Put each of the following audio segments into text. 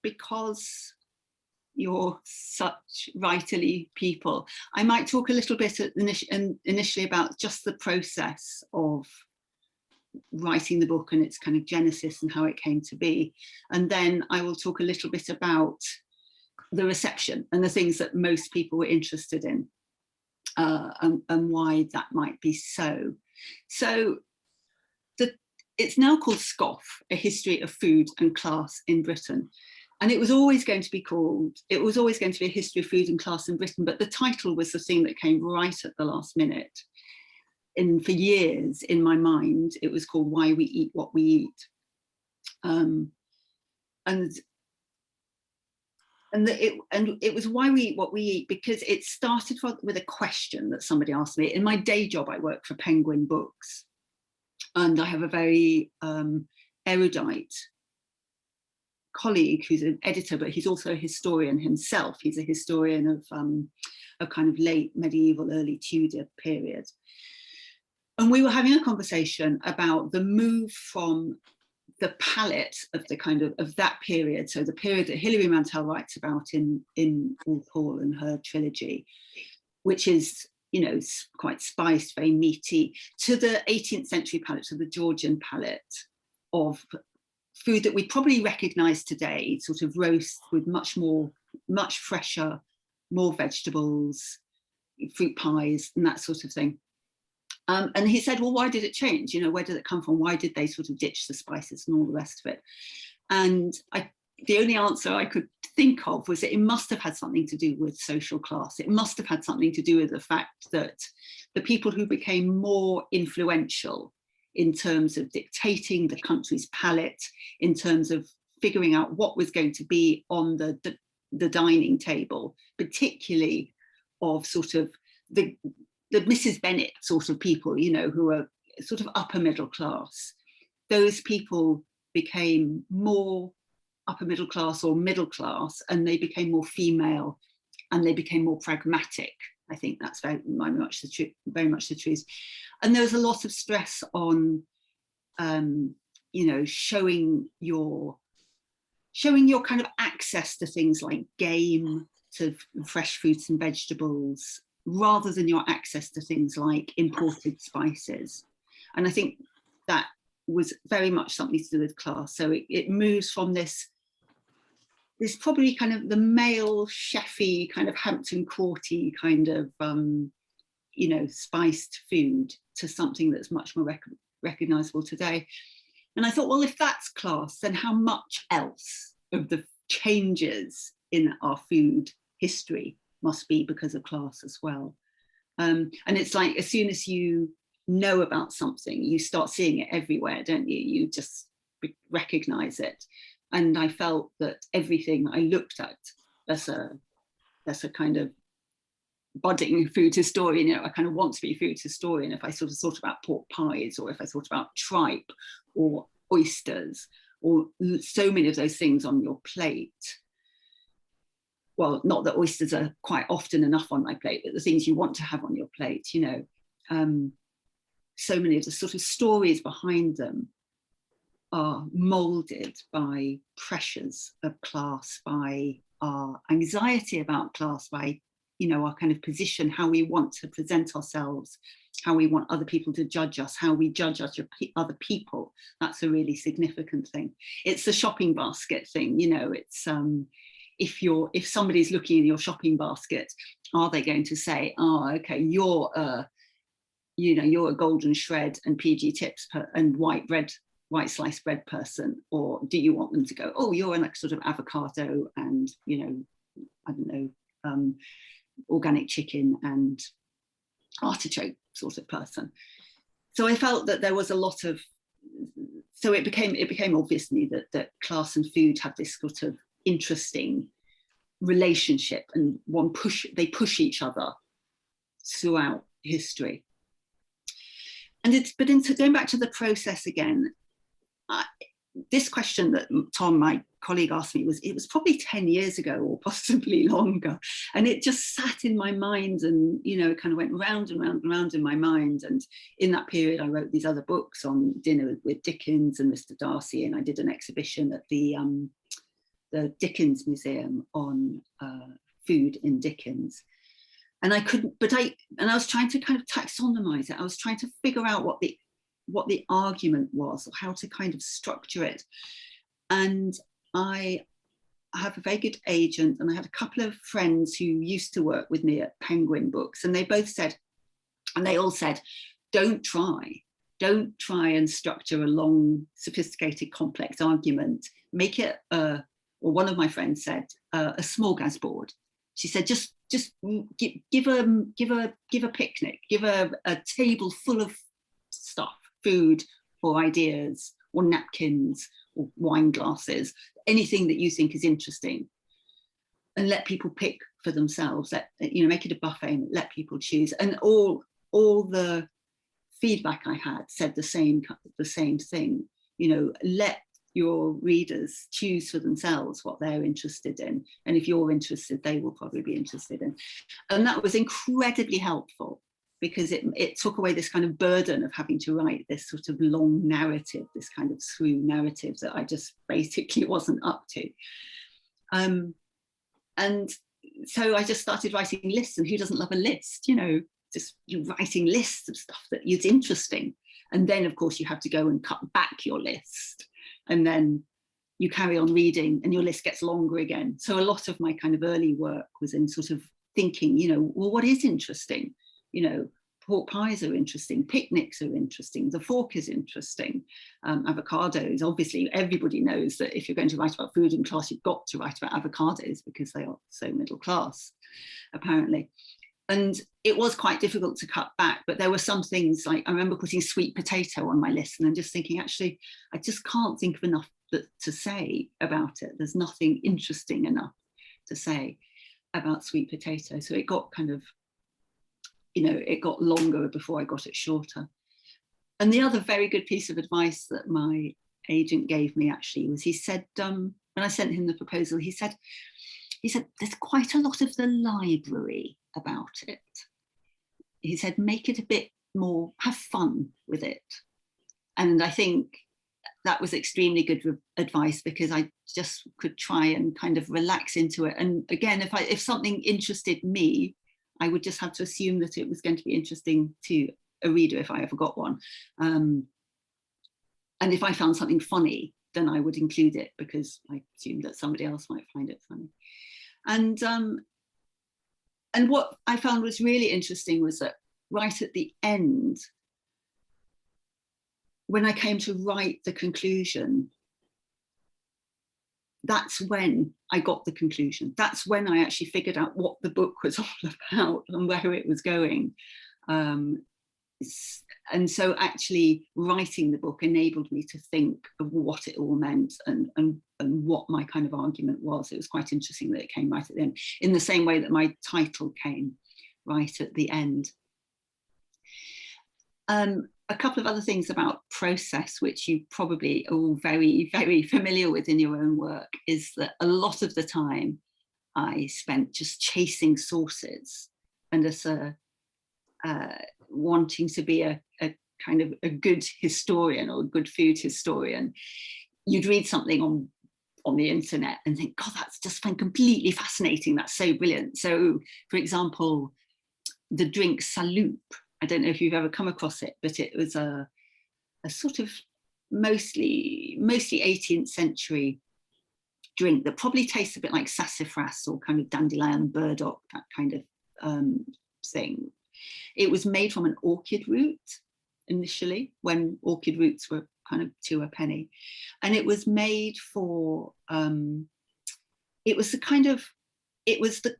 because you're such writerly people, I might talk a little bit initially about just the process of writing the book and its kind of genesis and how it came to be. And then I will talk a little bit about the reception and the things that most people were interested in, and why that might be so. So it's now called Scoff, A History of Food and Class in Britain. And it was always going to be a history of food and class in Britain, but the title was the thing that came right at the last minute. And for years in my mind, it was called Why We Eat What We Eat. And it was Why We Eat What We Eat because it started with a question that somebody asked me. In my day job, I work for Penguin Books, and I have a very erudite colleague who's an editor, but he's also a historian himself. He's a historian of kind of late medieval, early Tudor period. And we were having a conversation about the move from the palette of the kind of that period, so the period that Hilary Mantel writes about in Walpole and her trilogy, which is, you know, quite spiced, very meaty, to the 18th century palette, to the Georgian palette of food that we probably recognise today, sort of roast with much fresher, more vegetables, fruit pies and that sort of thing. And he said, well, why did it change? You know, where did it come from? Why did they sort of ditch the spices and all the rest of it? And the only answer I could think of was that it must have had something to do with social class. It must have had something to do with the fact that the people who became more influential in terms of dictating the country's palate, in terms of figuring out what was going to be on the dining table, particularly of sort of the Mrs. Bennet sort of people, you know, who are sort of upper middle class. Those people became more upper middle class or middle class, and they became more female and they became more pragmatic. I think that's very much the truth. And there was a lot of stress on, you know, showing your kind of access to things like game, to fresh fruits and vegetables, rather than your access to things like imported spices. And I think that was very much something to do with class. So it moves from this probably kind of the male chefy kind of Hampton Courty kind of, you know, spiced food to something that's much more recognisable today. And I thought, well, if that's class, then how much else of the changes in our food history must be because of class as well. And it's like, as soon as you know about something, you start seeing it everywhere, don't you? You just recognise it. And I felt that everything I looked at as a kind of budding food historian, you know, I kind of want to be a food historian if I sort of thought about pork pies, or if I thought about tripe or oysters, or so many of those things on your plate. Well, not that oysters are quite often enough on my plate, but the things you want to have on your plate, you know. So many of the sort of stories behind them are moulded by pressures of class, by our anxiety about class, by, you know, our kind of position, how we want to present ourselves, how we want other people to judge us, how we judge other people. That's a really significant thing. It's the shopping basket thing, you know. It's if somebody's looking in your shopping basket, are they going to say, oh, okay, you're a golden shred and PG tips and white sliced bread person? Or do you want them to go, oh, you're like sort of avocado and, you know, I don't know, organic chicken and artichoke sort of person? So I felt that there was a lot of, so it became obvious to me that class and food have this sort of interesting relationship, and they push each other throughout history. But into going back to the process again, this question that Tom, my colleague, asked me it was probably 10 years ago or possibly longer, and it just sat in my mind, and, you know, it kind of went round and round and round in my mind. And in that period I wrote these other books on dinner with Dickens and Mr. Darcy, and I did an exhibition at the the Dickens Museum on food in Dickens. And I couldn't, and I was trying to kind of taxonomize it. I was trying to figure out what the argument was, or how to kind of structure it. And I have a very good agent, and I had a couple of friends who used to work with me at Penguin Books, and they all said, don't try and structure a long, sophisticated, complex argument. Make it, or one of my friends said, a smorgasbord. She said, just give a picnic, give a table full of stuff, food or ideas or napkins or wine glasses, anything that you think is interesting, and let people pick for themselves. Make it a buffet and let people choose. And all the feedback I had said the same thing. Let your readers choose for themselves what they're interested in, and if you're interested, they will probably be interested in. And that was incredibly helpful, because it took away this kind of burden of having to write this sort of long narrative, this kind of through narrative that I just basically wasn't up to. And so I just started writing lists, and who doesn't love a list? Just writing lists of stuff that is interesting. And then of course you have to go and cut back your list, and then you carry on reading and your list gets longer again. So a lot of my kind of early work was in sort of thinking, well, what is interesting? Pork pies are interesting, picnics are interesting, the fork is interesting, avocados. Obviously, everybody knows that if you're going to write about food in class, you've got to write about avocados because they are so middle class, apparently. And it was quite difficult to cut back, but there were some things, like I remember putting sweet potato on my list, and I'm just thinking, actually, I just can't think of enough to say about it. There's nothing interesting enough to say about sweet potato. So it got kind of, it got longer before I got it shorter. And the other very good piece of advice that my agent gave me actually was, he said, when I sent him the proposal, he said, there's quite a lot of the library about it. He said, make it a bit more, have fun with it. And I think that was extremely good advice, because I just could try and kind of relax into it. And again, if something interested me, I would just have to assume that it was going to be interesting to a reader if I ever got one. And if I found something funny, then I would include it, because I assumed that somebody else might find it funny. And what I found was really interesting was that right at the end, when I came to write the conclusion, that's when I got the conclusion. That's when I actually figured out what the book was all about and where it was going. And so actually writing the book enabled me to think of what it all meant and what my kind of argument was. It was quite interesting that it came right at the end, in the same way that my title came right at the end. A couple of other things about process, which you probably are all very, very familiar with in your own work, is that a lot of the time I spent just chasing sources, and as wanting to be a kind of a good historian or a good food historian, you'd read something on the internet and think, God, that's just completely fascinating. That's so brilliant. So, for example, the drink Saloop, I don't know if you've ever come across it, but it was a sort of mostly 18th century drink that probably tastes a bit like sassafras or kind of dandelion burdock, that kind of thing. It was made from an orchid root initially, when orchid roots were kind of 2 a penny, and it was made for it was the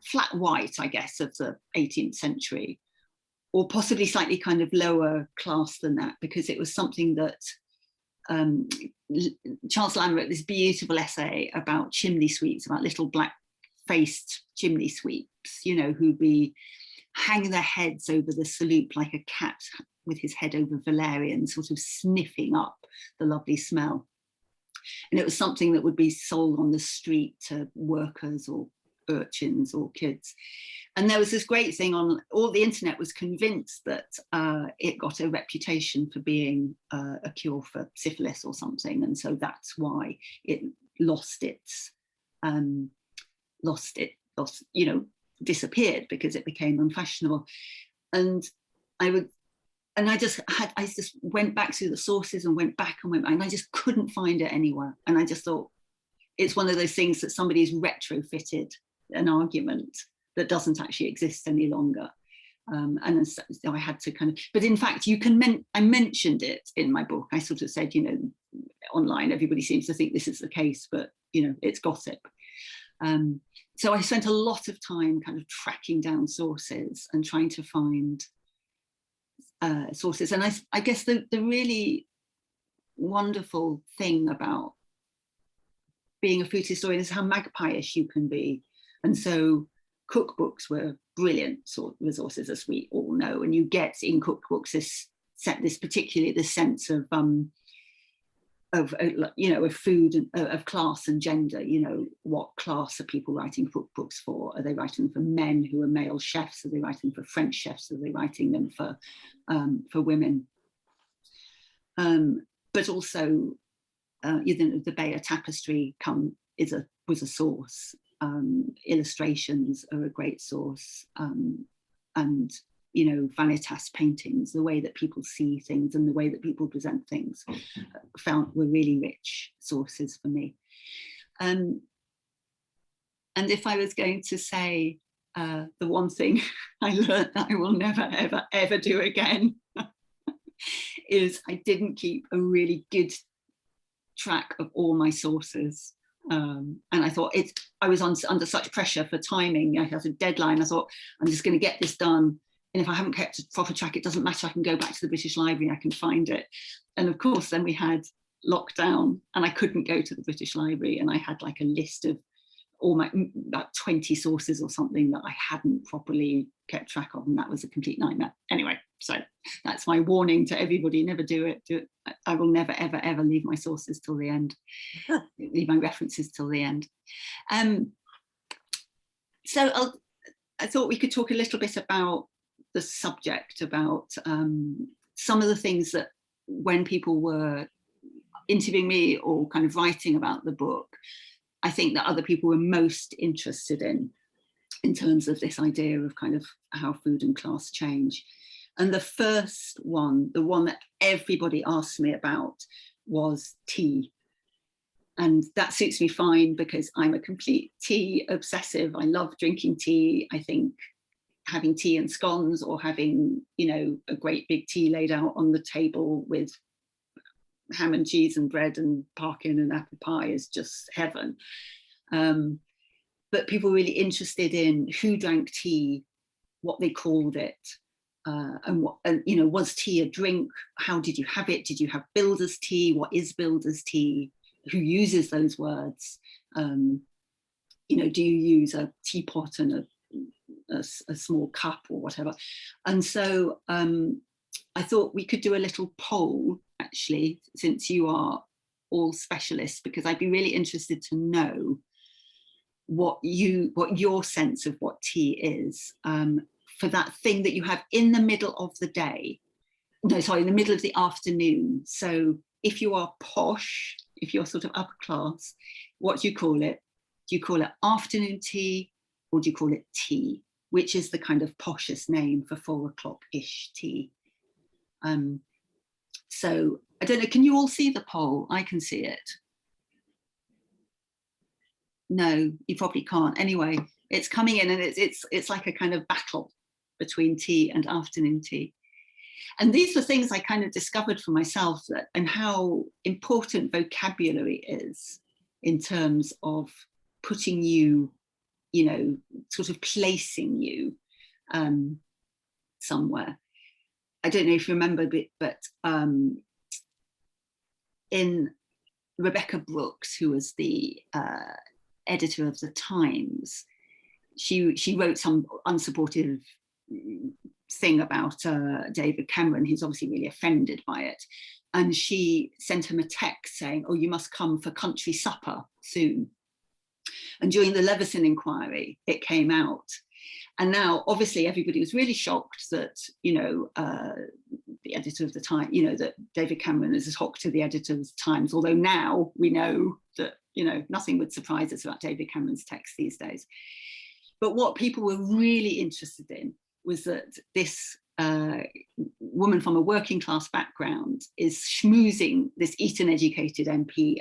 flat white, I guess, of the 18th century, or possibly slightly kind of lower class than that, because it was something that Charles Lamb wrote this beautiful essay about chimney sweeps, about little black-faced chimney sweeps, who'd be hang their heads over the Saloop like a cat with his head over valerian, sort of sniffing up the lovely smell. And it was something that would be sold on the street to workers or urchins or kids. And there was this great thing on all the internet, was convinced that it got a reputation for being a cure for syphilis or something. And so that's why it lost, you know, disappeared because it became unfashionable. And I just went back through the sources and went back, and I just couldn't find it anywhere. And I just thought, it's one of those things that somebody's retrofitted an argument that doesn't actually exist any longer. And so I had to kind of, but in fact, I mentioned it in my book. I sort of said, you know, online, everybody seems to think this is the case, but, you know, it's gossip. So I spent a lot of time kind of tracking down sources and trying to find sources. And I guess the really wonderful thing about being a food historian is how magpie-ish you can be. And so cookbooks were brilliant sort of resources, as we all know, and you get in cookbooks this sense of you know, of food and of class and gender. You know, what class are people writing cookbooks for? Are they writing them for men who are male chefs? Are they writing them for French chefs? Are they writing them for women? But also, you know, the Bayeux tapestry was a source. Illustrations are a great source, and, you know, vanitas paintings, the way that people see things and the way that people present things, were really rich sources for me. And if I was going to say the one thing I learned that I will never, ever, ever do again, is I didn't keep a really good track of all my sources. And I thought I was under such pressure for timing. I had a deadline. I thought, I'm just going to get this done. And if I haven't kept a proper track, it doesn't matter. I can go back to the British Library, I can find it. And of course, then we had lockdown and I couldn't go to the British Library. And I had like a list of about 20 sources or something that I hadn't properly kept track of. And that was a complete nightmare. Anyway, so that's my warning to everybody, never do it. I will never, ever, ever leave my sources till the end, leave my references till the end. So I thought we could talk a little bit about the subject, about some of the things that when people were interviewing me or kind of writing about the book, I think that other people were most interested in terms of this idea of kind of how food and class change. And the first one, the one that everybody asked me about, was tea. And that suits me fine because I'm a complete tea obsessive. I love drinking tea. I think having tea and scones, or having, you know, a great big tea laid out on the table with ham and cheese and bread and parkin and apple pie is just heaven. But people were really interested in who drank tea, what they called it, and you know, was tea a drink? How did you have it? Did you have builder's tea? What is builder's tea? Who uses those words? You know, do you use a teapot and a small cup or whatever? And so I thought we could do a little poll, actually, since you are all specialists, because I'd be really interested to know what your sense of what tea is, for that thing that you have in the middle of the day. No, sorry, in the middle of the afternoon. So if you are posh, if you're sort of upper class, what do you call it? Do you call it afternoon tea, or do you call it tea? Which is the kind of poshest name for 4 o'clock-ish tea? So I don't know, can you all see the poll? I can see it. No, you probably can't. Anyway, it's coming in, and it's like a kind of battle between tea and afternoon tea. And these were things I kind of discovered for myself, and how important vocabulary is in terms of putting you, you know, sort of placing you somewhere. I don't know if you remember, but in Rebecca Brooks, who was the editor of the Times, she wrote some unsupportive thing about David Cameron. He's obviously really offended by it. And she sent him a text saying, oh, you must come for country supper soon. And during the Leveson inquiry, it came out. And now, obviously, everybody was really shocked that, you know, the editor of the Times, you know, that David Cameron is as hot to the editor of the Times, although now we know that, you know, nothing would surprise us about David Cameron's text these days. But what people were really interested in was that this woman from a working class background is schmoozing this Eton-educated MP,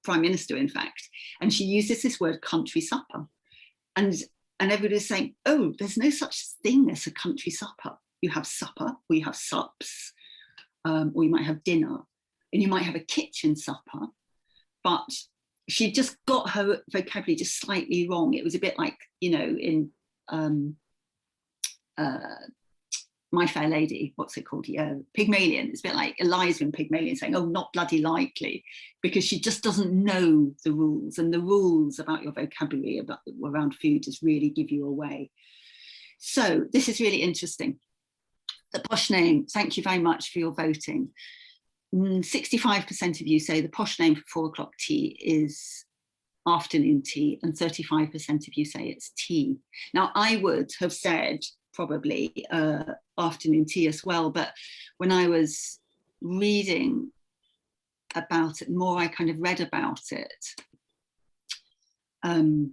Prime Minister, in fact, and she uses this word country supper. And everybody's saying, oh, there's no such thing as a country supper. You have supper, or you have sups, or you might have dinner, and you might have a kitchen supper. But she just got her vocabulary just slightly wrong. It was a bit like, you know, in My Fair Lady, what's it called? Yeah, Pygmalion. It's a bit like Eliza in Pygmalion saying, oh, not bloody likely, because she just doesn't know the rules, and the rules about your vocabulary around food just really give you away. So this is really interesting. The posh name, thank you very much for your voting. 65% of you say the posh name for 4 o'clock tea is afternoon tea, and 35% of you say it's tea. Now, I would have said probably afternoon tea as well, but when I was reading about it more, I kind of read about it. Oh,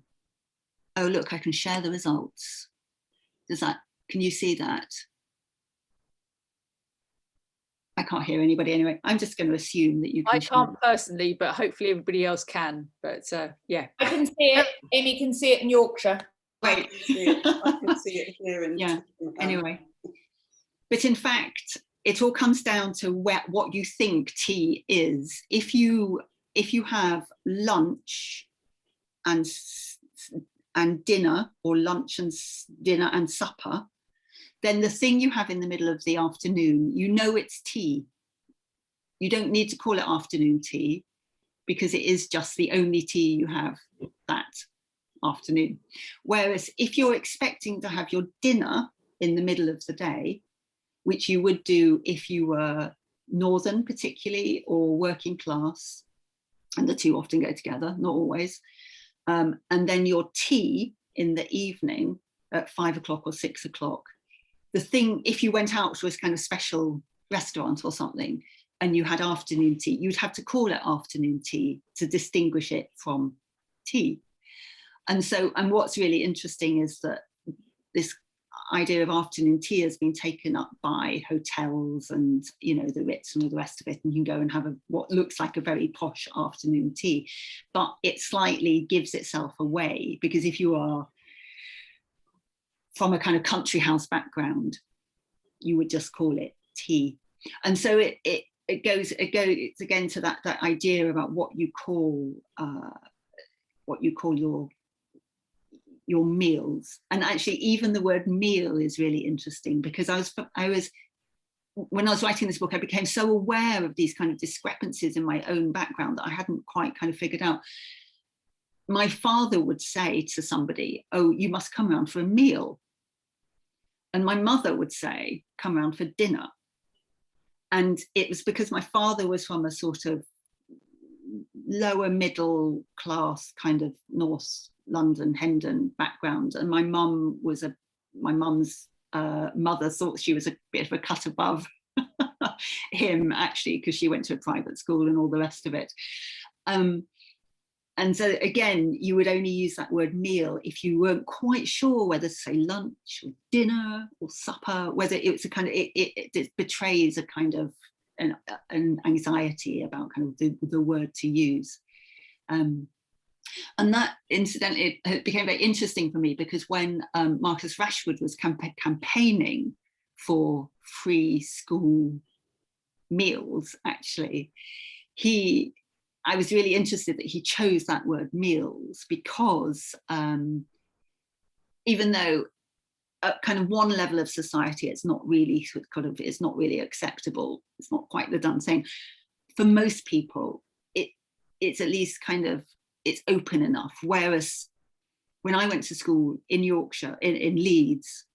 look, I can share the results. Can you see that? I can't hear anybody anyway. I'm just going to assume that you can. I can't personally, but hopefully everybody else can. But yeah. I can see it. Amy can see it in Yorkshire. Right. I can see it here. Yeah, anyway. But in fact, it all comes down to what you think tea is. If you have lunch and dinner, or lunch and dinner and supper, then the thing you have in the middle of the afternoon, you know it's tea. You don't need to call it afternoon tea, because it is just the only tea you have that afternoon. Whereas if you're expecting to have your dinner in the middle of the day, which you would do if you were northern particularly, or working class, and the two often go together, not always, and then your tea in the evening at 5 o'clock or 6 o'clock, the thing, if you went out to a kind of special restaurant or something and you had afternoon tea, you'd have to call it afternoon tea to distinguish it from tea. And what's really interesting is that this idea of afternoon tea has been taken up by hotels and, you know, the Ritz and all the rest of it, and you can go and have what looks like a very posh afternoon tea, but it slightly gives itself away, because if you are from a kind of country house background, you would just call it tea. And so it goes again to that idea about what you call your meals. And actually, even the word meal is really interesting, because when I was writing this book, I became so aware of these kind of discrepancies in my own background that I hadn't quite kind of figured out. My father would say to somebody, oh, you must come around for a meal. And my mother would say, come around for dinner. And it was because my father was from a sort of lower middle class kind of North London, Hendon background. And my mum's mother thought she was a bit of a cut above him, actually, because she went to a private school and all the rest of it. And so again, you would only use that word meal if you weren't quite sure whether to say lunch or dinner or supper, whether it was a kind of, it betrays a kind of an anxiety about kind of the word to use. And that incidentally, it became very interesting for me, because when Marcus Rashford was campaigning for free school meals, actually, I was really interested that he chose that word meals, because even though at kind of one level of society it's not really acceptable, it's not quite the done thing, for most people it's at least kind of, it's open enough. Whereas when I went to school in Yorkshire, in Leeds,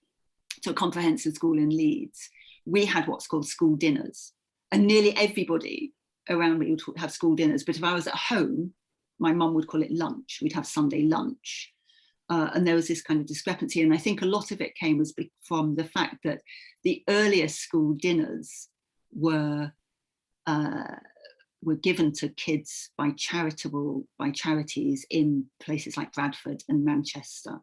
to a comprehensive school in Leeds, we had what's called school dinners, and nearly everybody around me would have school dinners. But if I was at home, my mum would call it lunch. We'd have Sunday lunch. and there was this kind of discrepancy. And I think a lot of it came from the fact that the earliest school dinners were given to kids by charities in places like Bradford and Manchester.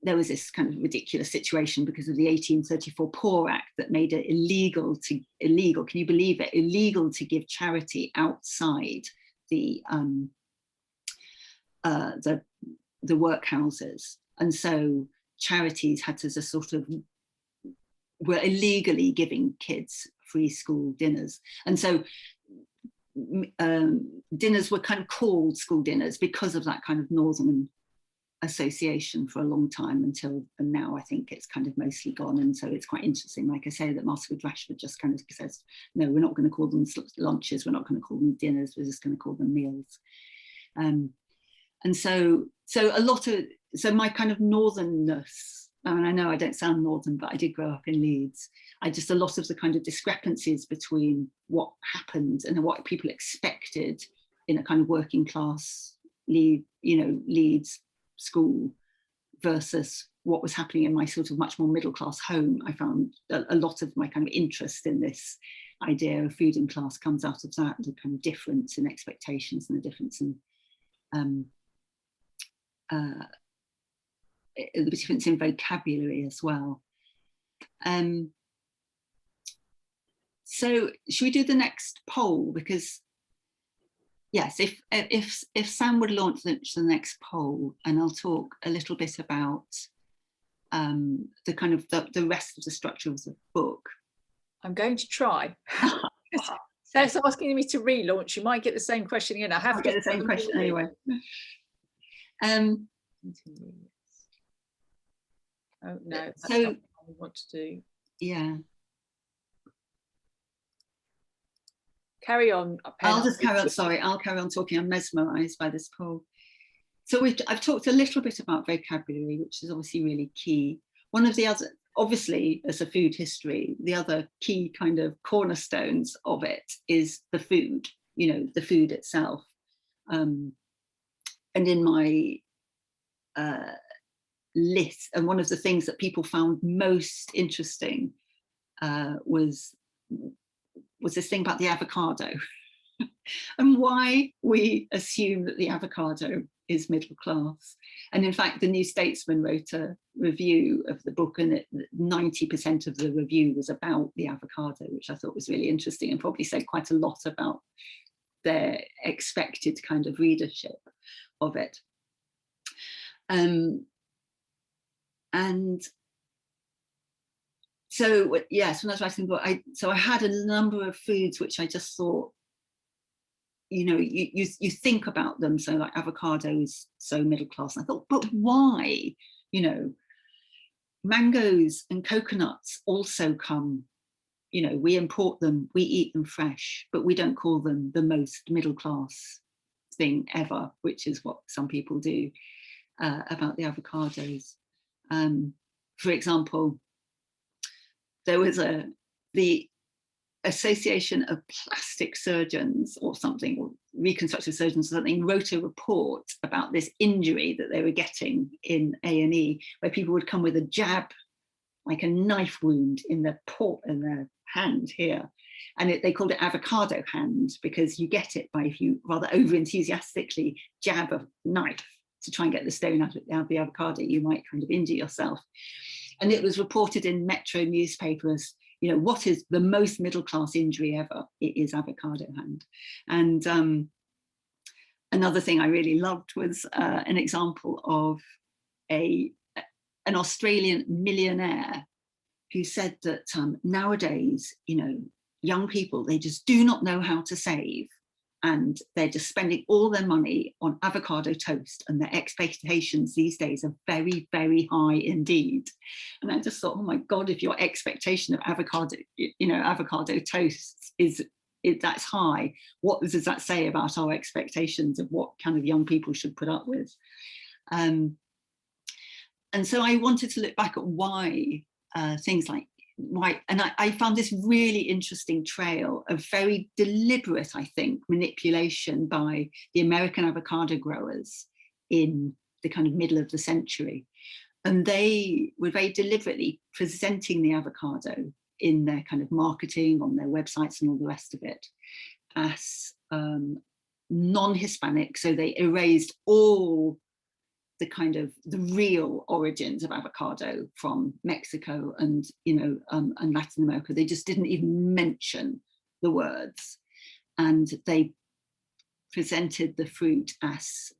There was this kind of ridiculous situation because of the 1834 Poor Act that made it illegal, can you believe it, illegal to give charity outside the workhouses. And so charities had to just sort of, were illegally giving kids free school dinners. And so dinners were kind of called school dinners because of that kind of northern association for a long time and now I think it's kind of mostly gone. And so it's quite interesting, like I say, that Masterwood Rashford just kind of says, no, we're not going to call them lunches, we're not going to call them dinners, we're just going to call them meals. And so my kind of northernness, I mean, I know I don't sound northern, but I did grow up in Leeds. A lot of the kind of discrepancies between what happened and what people expected in a kind of working class Leeds school versus what was happening in my sort of much more middle class home. I found a lot of my kind of interest in this idea of food and class comes out of that, the kind of difference in expectations and the difference in the difference in vocabulary as well. So should we do the next poll? Because yes, if Sam would launch the next poll, and I'll talk a little bit about the kind of the rest of the structure of the book. I'm going to try. So it's asking me to relaunch. You might get the same question again. I have to get the same question anyway. Oh no, that's so, not what I want to do. Yeah. Carry on. I'll just carry on. Sorry, I'll carry on talking. I'm mesmerised by this poll. So I've talked a little bit about vocabulary, which is obviously really key. One of the other, obviously, as a food history, the other key kind of cornerstones of it is the food. The food itself. And in my list, and one of the things that people found most interesting was this thing about the avocado and why we assume that the avocado is middle class. And in fact, the New Statesman wrote a review of the book, and 90% of the review was about the avocado, which I thought was really interesting and probably said quite a lot about their expected kind of readership of it. And so, yes, when I was writing the book, I had a number of foods which I just thought, you think about them. So like avocado is so middle class. And I thought, but why? Mangoes and coconuts also come, we import them, we eat them fresh, but we don't call them the most middle class thing ever, which is what some people do about the avocados. For example, there was the Association of Plastic Surgeons or something, or reconstructive surgeons or something, wrote a report about this injury that they were getting in A&E, where people would come with a jab, like a knife wound in their hand here. And they called it avocado hand, because you get it by if you rather over enthusiastically jab a knife to try and get the stone out of the avocado, you might kind of injure yourself. And it was reported in Metro newspapers, what is the most middle class injury ever? It is avocado hand. And another thing I really loved was an example of an Australian millionaire who said that nowadays, young people, they just do not know how to save. And they're just spending all their money on avocado toast, and their expectations these days are very, very high indeed. And I just thought, oh my God, if your expectation of avocado toast is that's high, what does that say about our expectations of what kind of young people should put up with? And so I wanted to look back at why things like and I found this really interesting trail of very deliberate, I think, manipulation by the American avocado growers in the kind of middle of the century. And they were very deliberately presenting the avocado in their kind of marketing, on their websites and all the rest of it, as non-Hispanic. So they erased all the kind of the real origins of avocado from Mexico and, and Latin America. They just didn't even mention the words. And they presented the fruit as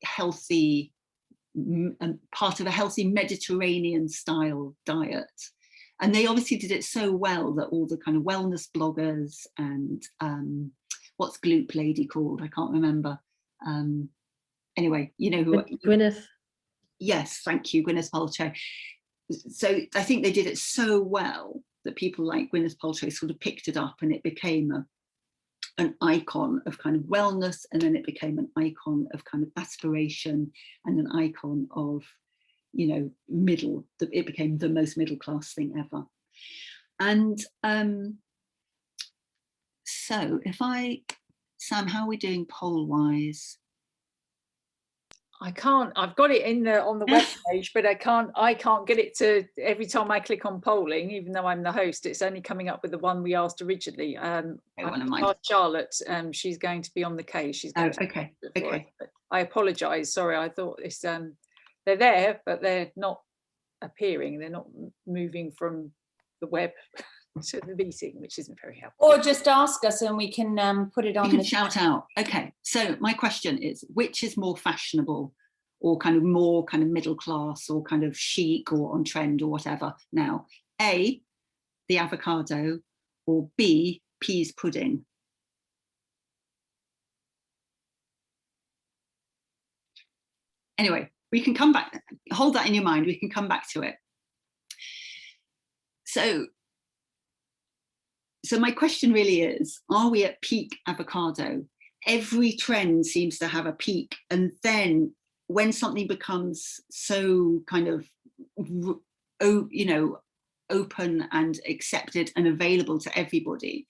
healthy, part of a healthy Mediterranean style diet. And they obviously did it so well that all the kind of wellness bloggers and what's Gloop lady called? I can't remember. Anyway, you know who? Gwyneth. Yes, thank you, Gwyneth Paltrow. So I think they did it so well that people like Gwyneth Paltrow sort of picked it up, and it became an icon of kind of wellness, and then it became an icon of kind of aspiration, and an icon of, it became the most middle class thing ever. And so Sam, how are we doing poll wise? I can't, I've got it on the web page, but I can't get it to, every time I click on polling, even though I'm the host, it's only coming up with the one we asked originally. I asked Charlotte, she's going to be on the case. She's going to okay. I apologise, sorry, I thought this, they're there, but they're not appearing. They're not moving from the web to the meeting, which isn't very helpful. Or just ask us and we can put it on. You can shout out. Okay, so my question is, which is more fashionable, or kind of more kind of middle class, or kind of chic, or on trend, or whatever now? A, the avocado, or B, peas pudding? Anyway, we can come back, hold that in your mind, we can come back to it. So my question really is, are we at peak avocado? Every trend seems to have a peak, and then when something becomes so kind of, open and accepted and available to everybody,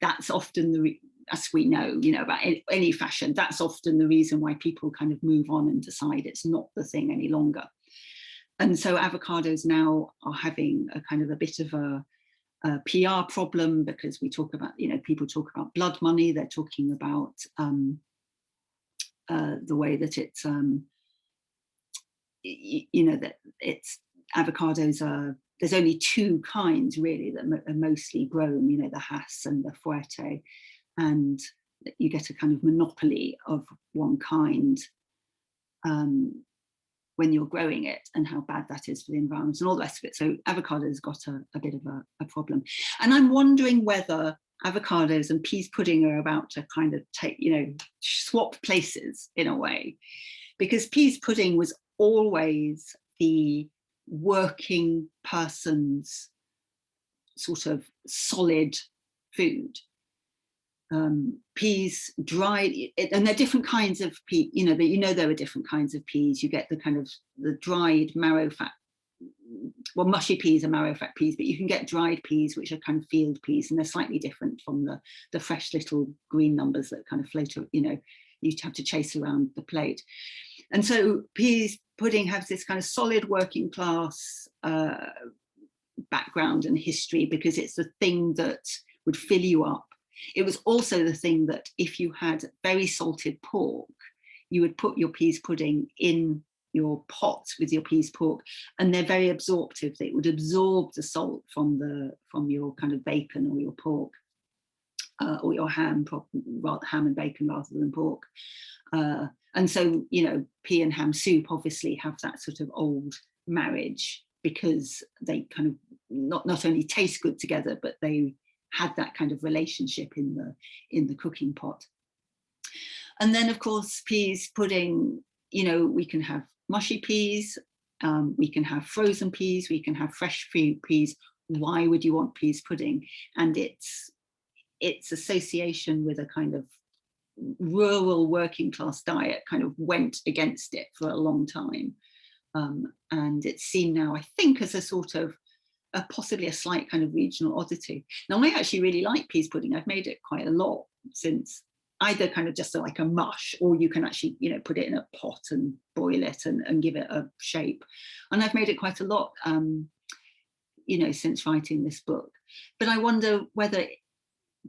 that's often as we know, about any fashion, that's often the reason why people kind of move on and decide it's not the thing any longer. And so avocados now are having a kind of a bit of a PR problem, because we talk about, people talk about blood money. They're talking about the way that it's, that it's avocados are, there's only two kinds really that are mostly grown, the Hass and the Fuerte, and you get a kind of monopoly of one kind when you're growing it, and how bad that is for the environment and all the rest of it. So avocado's got a bit of a problem. And I'm wondering whether avocados and peas pudding are about to kind of take, swap places in a way, because peas pudding was always the working person's sort of solid food. Peas dried, and there are different kinds of peas, there are different kinds of peas. You get the kind of the dried marrow fat, well, mushy peas are marrow fat peas, but you can get dried peas, which are kind of field peas, and they're slightly different from the fresh little green numbers that kind of float, you have to chase around the plate. And so peas pudding has this kind of solid working class background and history, because it's the thing that would fill you up. It was also the thing that if you had very salted pork, you would put your peas pudding in your pot with your peas pork, and they're very absorptive. They would absorb the salt from your kind of bacon or your pork, or your ham and bacon rather than pork. And so, pea and ham soup obviously have that sort of old marriage, because they kind of not only taste good together, but they had that kind of relationship in the cooking pot. And then of course peas pudding, we can have mushy peas, we can have frozen peas, we can have fresh peas. Why would you want peas pudding? And its association with a kind of rural working class diet kind of went against it for a long time, and it's seen now, I think, as a sort of possibly a slight kind of regional oddity. Now, I actually really like peas pudding. I've made it quite a lot since either kind of just like a mush, or you can actually, you know, put it in a pot and boil it and give it a shape. And I've made it quite a lot, you know, since writing this book. But I wonder whether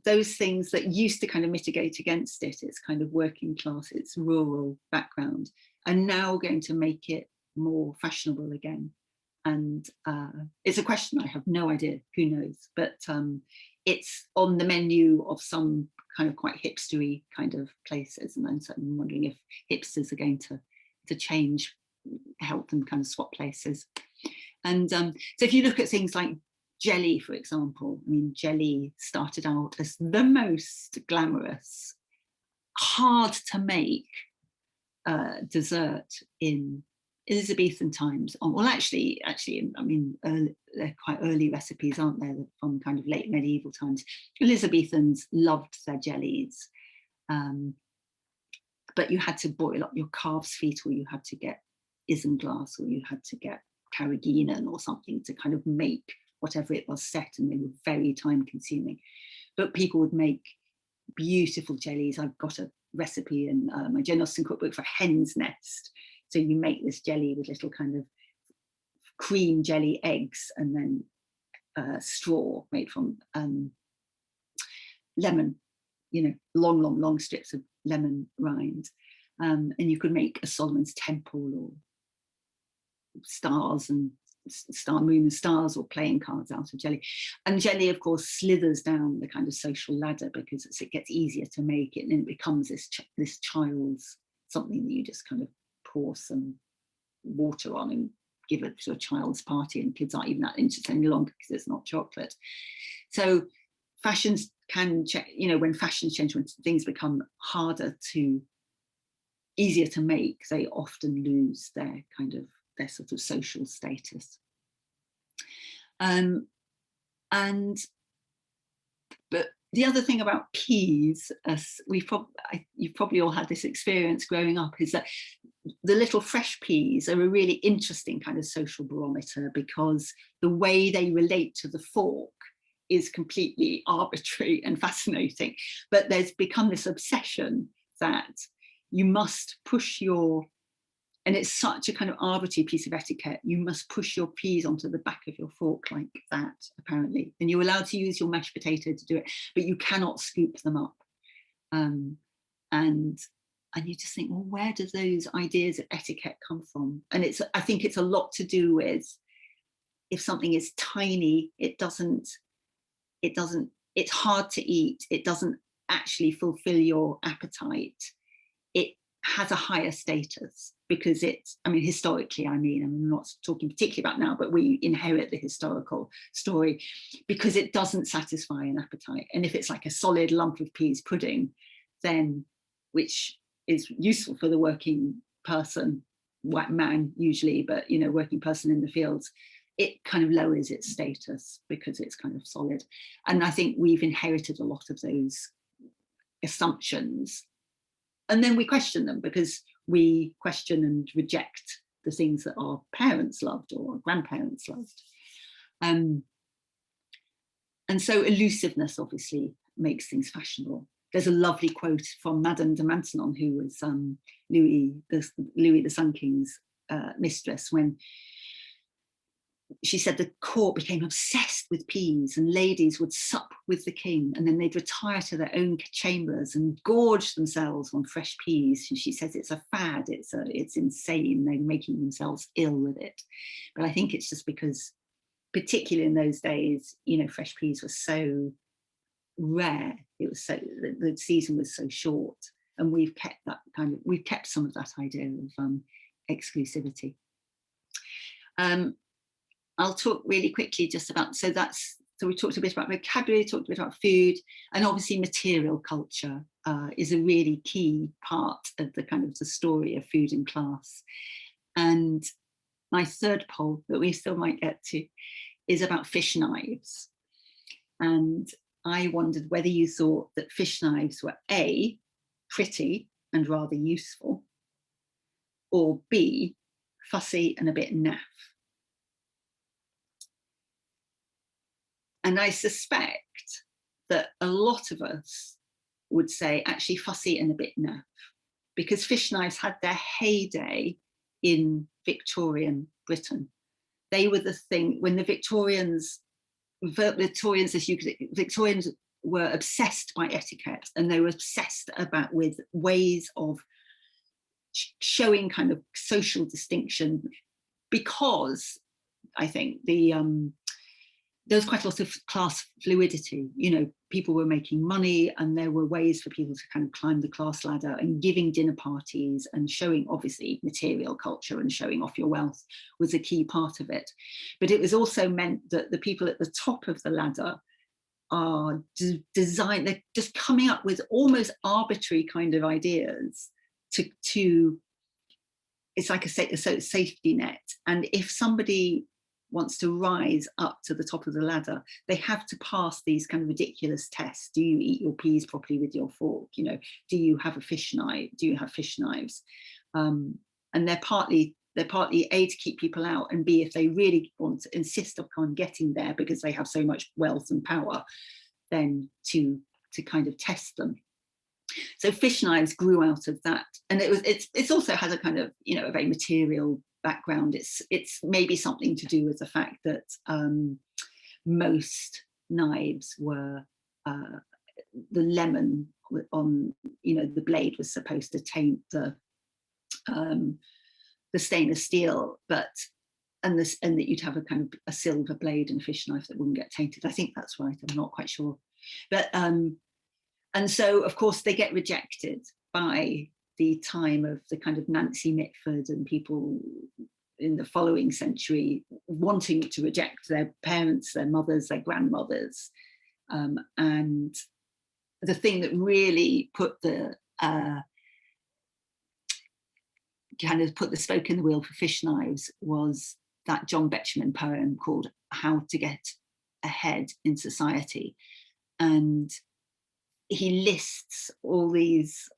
those things that used to kind of mitigate against it, its kind of working class, its rural background, are now going to make it more fashionable again. And it's a question, I have no idea, who knows, but it's on the menu of some kind of quite hipstery kind of places. And I'm wondering if hipsters are going to change, help them kind of swap places. And so if you look at things like jelly, for example, I mean, jelly started out as the most glamorous, hard to make dessert in Elizabethan times. Well, actually, I mean, they're quite early recipes, aren't they, from kind of late medieval times. Elizabethans loved their jellies, but you had to boil up your calf's feet, or you had to get isinglass, or you had to get carrageenan or something to kind of make whatever it was set, and they were very time consuming. But people would make beautiful jellies. I've got a recipe in my Jane Austen cookbook for hen's nest. So you make this jelly with little kind of cream jelly eggs, and then straw made from lemon, you know, long strips of lemon rind. And you could make a Solomon's Temple, or stars and moon and stars, or playing cards out of jelly. And jelly, of course, slithers down the kind of social ladder because it gets easier to make it, and it becomes this child's something that you just kind of pour some water on and give it to a child's party, and kids aren't even that interested any longer because it's not chocolate. So fashions can change, you know, when fashions change, when things become easier to make, they often lose their sort of social status. But the other thing about peas, as you've probably all had this experience growing up, is that the little fresh peas are a really interesting kind of social barometer, because the way they relate to the fork is completely arbitrary and fascinating. But there's become this obsession that you must push and it's such a kind of arbitrary piece of etiquette, you must push your peas onto the back of your fork like that, apparently. And you're allowed to use your mashed potato to do it, but you cannot scoop them up. And you just think, well, where do those ideas of etiquette come from? And I think it's a lot to do with, if something is tiny, it's hard to eat, it doesn't actually fulfill your appetite, it has a higher status because historically, I'm not talking particularly about now, but we inherit the historical story because it doesn't satisfy an appetite. And if it's like a solid lump of peas pudding, then, which is useful for the working person, white man usually, but, you know, working person in the fields, it kind of lowers its status because it's kind of solid. And I think we've inherited a lot of those assumptions. And then we question them because we question and reject the things that our parents loved or our grandparents loved. And so elusiveness obviously makes things fashionable. There's a lovely quote from Madame de Maintenon, who was Louis the Sun King's mistress, when she said the court became obsessed with peas, and ladies would sup with the king and then they'd retire to their own chambers and gorge themselves on fresh peas. And she says it's a fad, it's insane, they're making themselves ill with it. But I think it's just because, particularly in those days, you know, fresh peas were so rare, the season was so short, and we've kept some of that idea of exclusivity. I'll talk really quickly just about, so we talked a bit about vocabulary, talked a bit about food, and obviously material culture is a really key part of the kind of the story of food and class. And my third poll that we still might get to is about fish knives. And I wondered whether you thought that fish knives were A, pretty and rather useful, or B, fussy and a bit naff. And I suspect that a lot of us would say actually fussy and a bit naff, because fish knives had their heyday in Victorian Britain. They were the thing when the Victorians were obsessed by etiquette, and they were obsessed with ways of showing kind of social distinction, because I think there was quite a lot of class fluidity. You know, people were making money, and there were ways for people to kind of climb the class ladder, and giving dinner parties and showing, obviously, material culture and showing off your wealth was a key part of it. But it was also meant that the people at the top of the ladder are designed, they're just coming up with almost arbitrary kind of ideas to it's like a safety net. And if somebody wants to rise up to the top of the ladder, they have to pass these kind of ridiculous tests. Do you eat your peas properly with your fork? You know, do you have a fish knife? Do you have fish knives? And they're partly A, to keep people out, and B, if they really want to insist upon getting there because they have so much wealth and power, then to kind of test them. So fish knives grew out of that, and it's also has a kind of, you know, a very material background. It's maybe something to do with the fact that most knives were the lemon on, you know, the blade was supposed to taint the stainless steel, and that you'd have a kind of a silver blade and fish knife that wouldn't get tainted. I think that's right. I'm not quite sure, but and so of course they get rejected by the time of the kind of Nancy Mitford and people in the following century wanting to reject their parents, their mothers, their grandmothers. And the thing that really put the kind of put the spoke in the wheel for fish knives was that John Betjeman poem called How to Get Ahead in Society. And he lists all these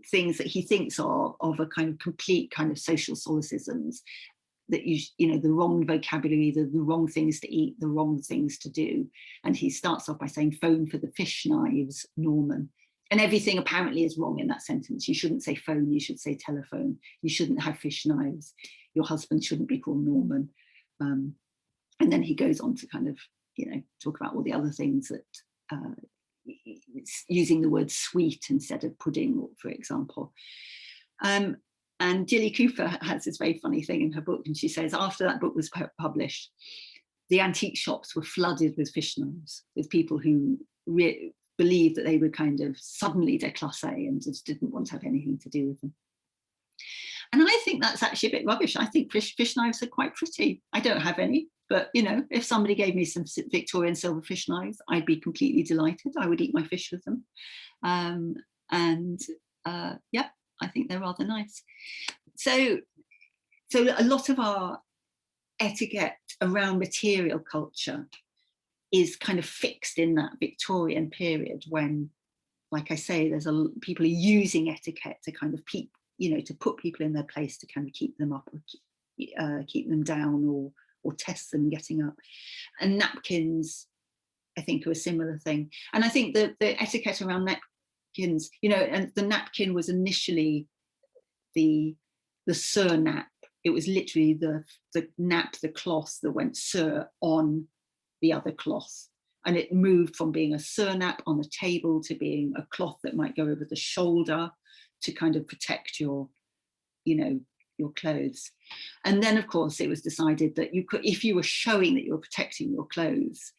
things that he thinks of a kind of complete kind of social solecisms, that you know, the wrong vocabulary, the wrong things to eat, the wrong things to do. And he starts off by saying, phone for the fish knives, Norman. And everything apparently is wrong in that sentence. You shouldn't say phone, you should say telephone. You shouldn't have fish knives. Your husband shouldn't be called Norman. And then he goes on to kind of, you know, talk about all the other things that using the word sweet instead of pudding, for example. And Jilly Cooper has this very funny thing in her book, and she says after that book was published, the antique shops were flooded with fish knives, with people who believed that they were kind of suddenly déclassé and just didn't want to have anything to do with them. And I think that's actually a bit rubbish. I think fish knives are quite pretty. I don't have any, but you know, if somebody gave me some Victorian silver fish knives, I'd be completely delighted. I would eat my fish with them. Yeah, I think they're rather nice. So a lot of our etiquette around material culture is kind of fixed in that Victorian period when, like I say, people are using etiquette to kind of to put people in their place, to kind of keep them up or keep them down, or test them getting up. And napkins, I think, are a similar thing. And I think the etiquette around napkins, you know, and the napkin was initially the sur nap. It was literally the nap, the cloth that went sur on the other cloth. And it moved from being a sur nap on the table to being a cloth that might go over the shoulder to kind of protect your, you know, your clothes. And then of course it was decided that you could, if you were showing that you're protecting your clothes,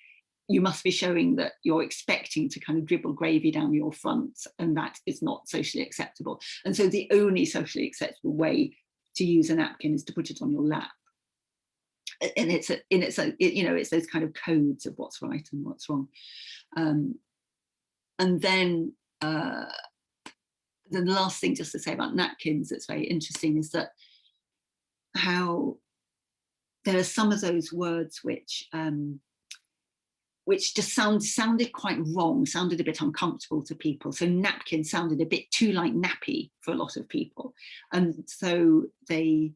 you must be showing that you're expecting to kind of dribble gravy down your front, and that is not socially acceptable. And so the only socially acceptable way to use a napkin is to put it on your lap. And it's those kind of codes of what's right and what's wrong. And then the last thing just to say about napkins that's very interesting is that how there are some of those words which just sounded quite wrong, sounded a bit uncomfortable to people. So napkin sounded a bit too like nappy for a lot of people. And so they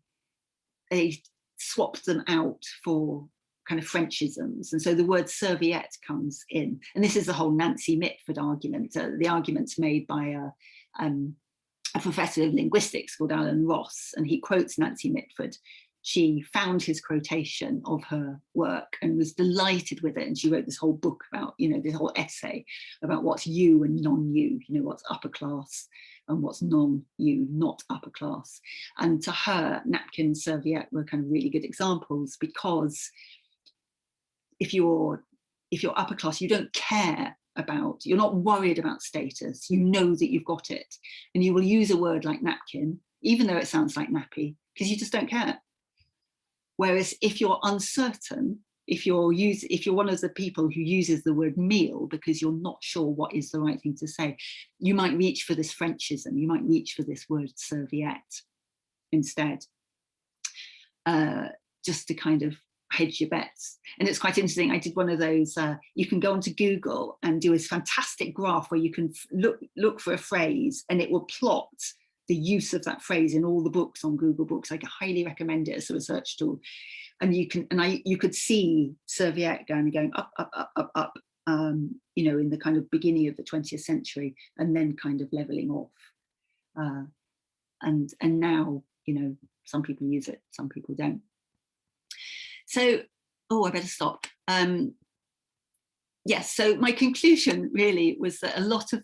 swapped them out for kind of Frenchisms. And so the word serviette comes in. And this is the whole Nancy Mitford argument, the arguments made by a professor of linguistics called Alan Ross, and he quotes Nancy Mitford. She found his quotation of her work and was delighted with it. And she wrote this whole book about, this whole essay about what's you and non-you, what's upper class and what's non-you, not upper class. And to her, napkin, serviette were kind of really good examples, because if you're upper class, you don't care about, you're not worried about status, you know that you've got it. And you will use a word like napkin, even though it sounds like nappy, because you just don't care. Whereas if you're uncertain, if you're one of the people who uses the word meal because you're not sure what is the right thing to say, you might reach for this Frenchism, you might reach for this word serviette instead, just to kind of hedge your bets. And it's quite interesting. I did one of those, you can go onto Google and do this fantastic graph where you can look for a phrase and it will plot the use of that phrase in all the books on Google Books. I highly recommend it as a research tool. And you could see serviette going up, in the kind of beginning of the 20th century, and then kind of leveling off. And now, some people use it, some people don't. So, I better stop. Yes, so my conclusion really was that a lot of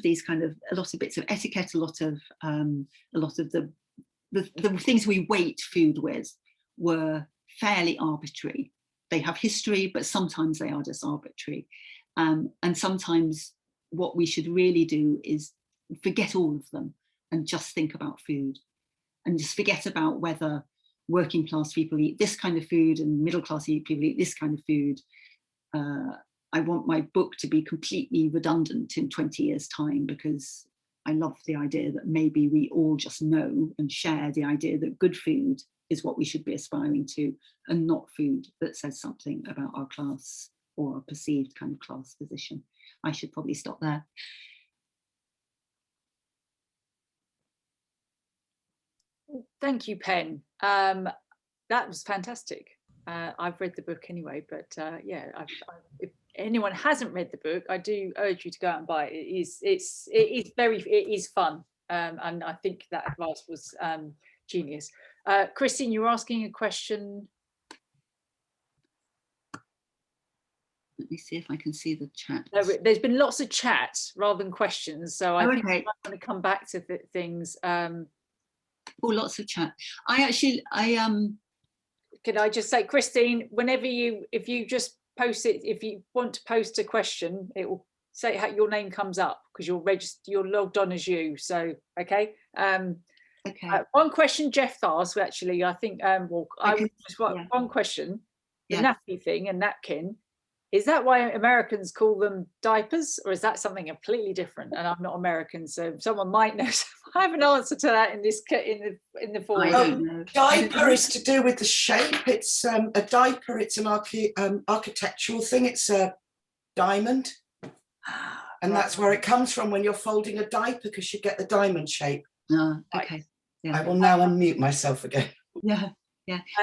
bits of etiquette, a lot of the things we weight food with were fairly arbitrary. They have history, but sometimes they are just arbitrary. And sometimes what we should really do is forget all of them and just think about food, and just forget about whether working class people eat this kind of food and middle class people eat this kind of food. I want my book to be completely redundant in 20 years' time, because I love the idea that maybe we all just know and share the idea that good food is what we should be aspiring to, and not food that says something about our class or our perceived kind of class position. I should probably stop there. Thank you, Pen. That was fantastic. I've read the book anyway, but if anyone hasn't read the book, I do urge you to go out and buy it. It is fun, and I think that advice was genius. Christine, you were asking a question. Let me see if I can see the chat. No, there's been lots of chat rather than questions, so I think I'm going to come back to things. Lots of chat. Could I just say, Christine, if you just post it, if you want to post a question, it will say how your name comes up, because you're logged on as you. So, okay. One question Jeff asked, actually, I think, one question, the nappy thing and napkin. Is that why Americans call them diapers, or is that something completely different? And I'm not American, so someone might know. I have an answer to that in the forum. Diaper is to do with the shape. It's a diaper. It's an architectural thing. It's a diamond, and that's where it comes from when you're folding a diaper, because you get the diamond shape. Okay. Yeah. I will now unmute myself again. Yeah.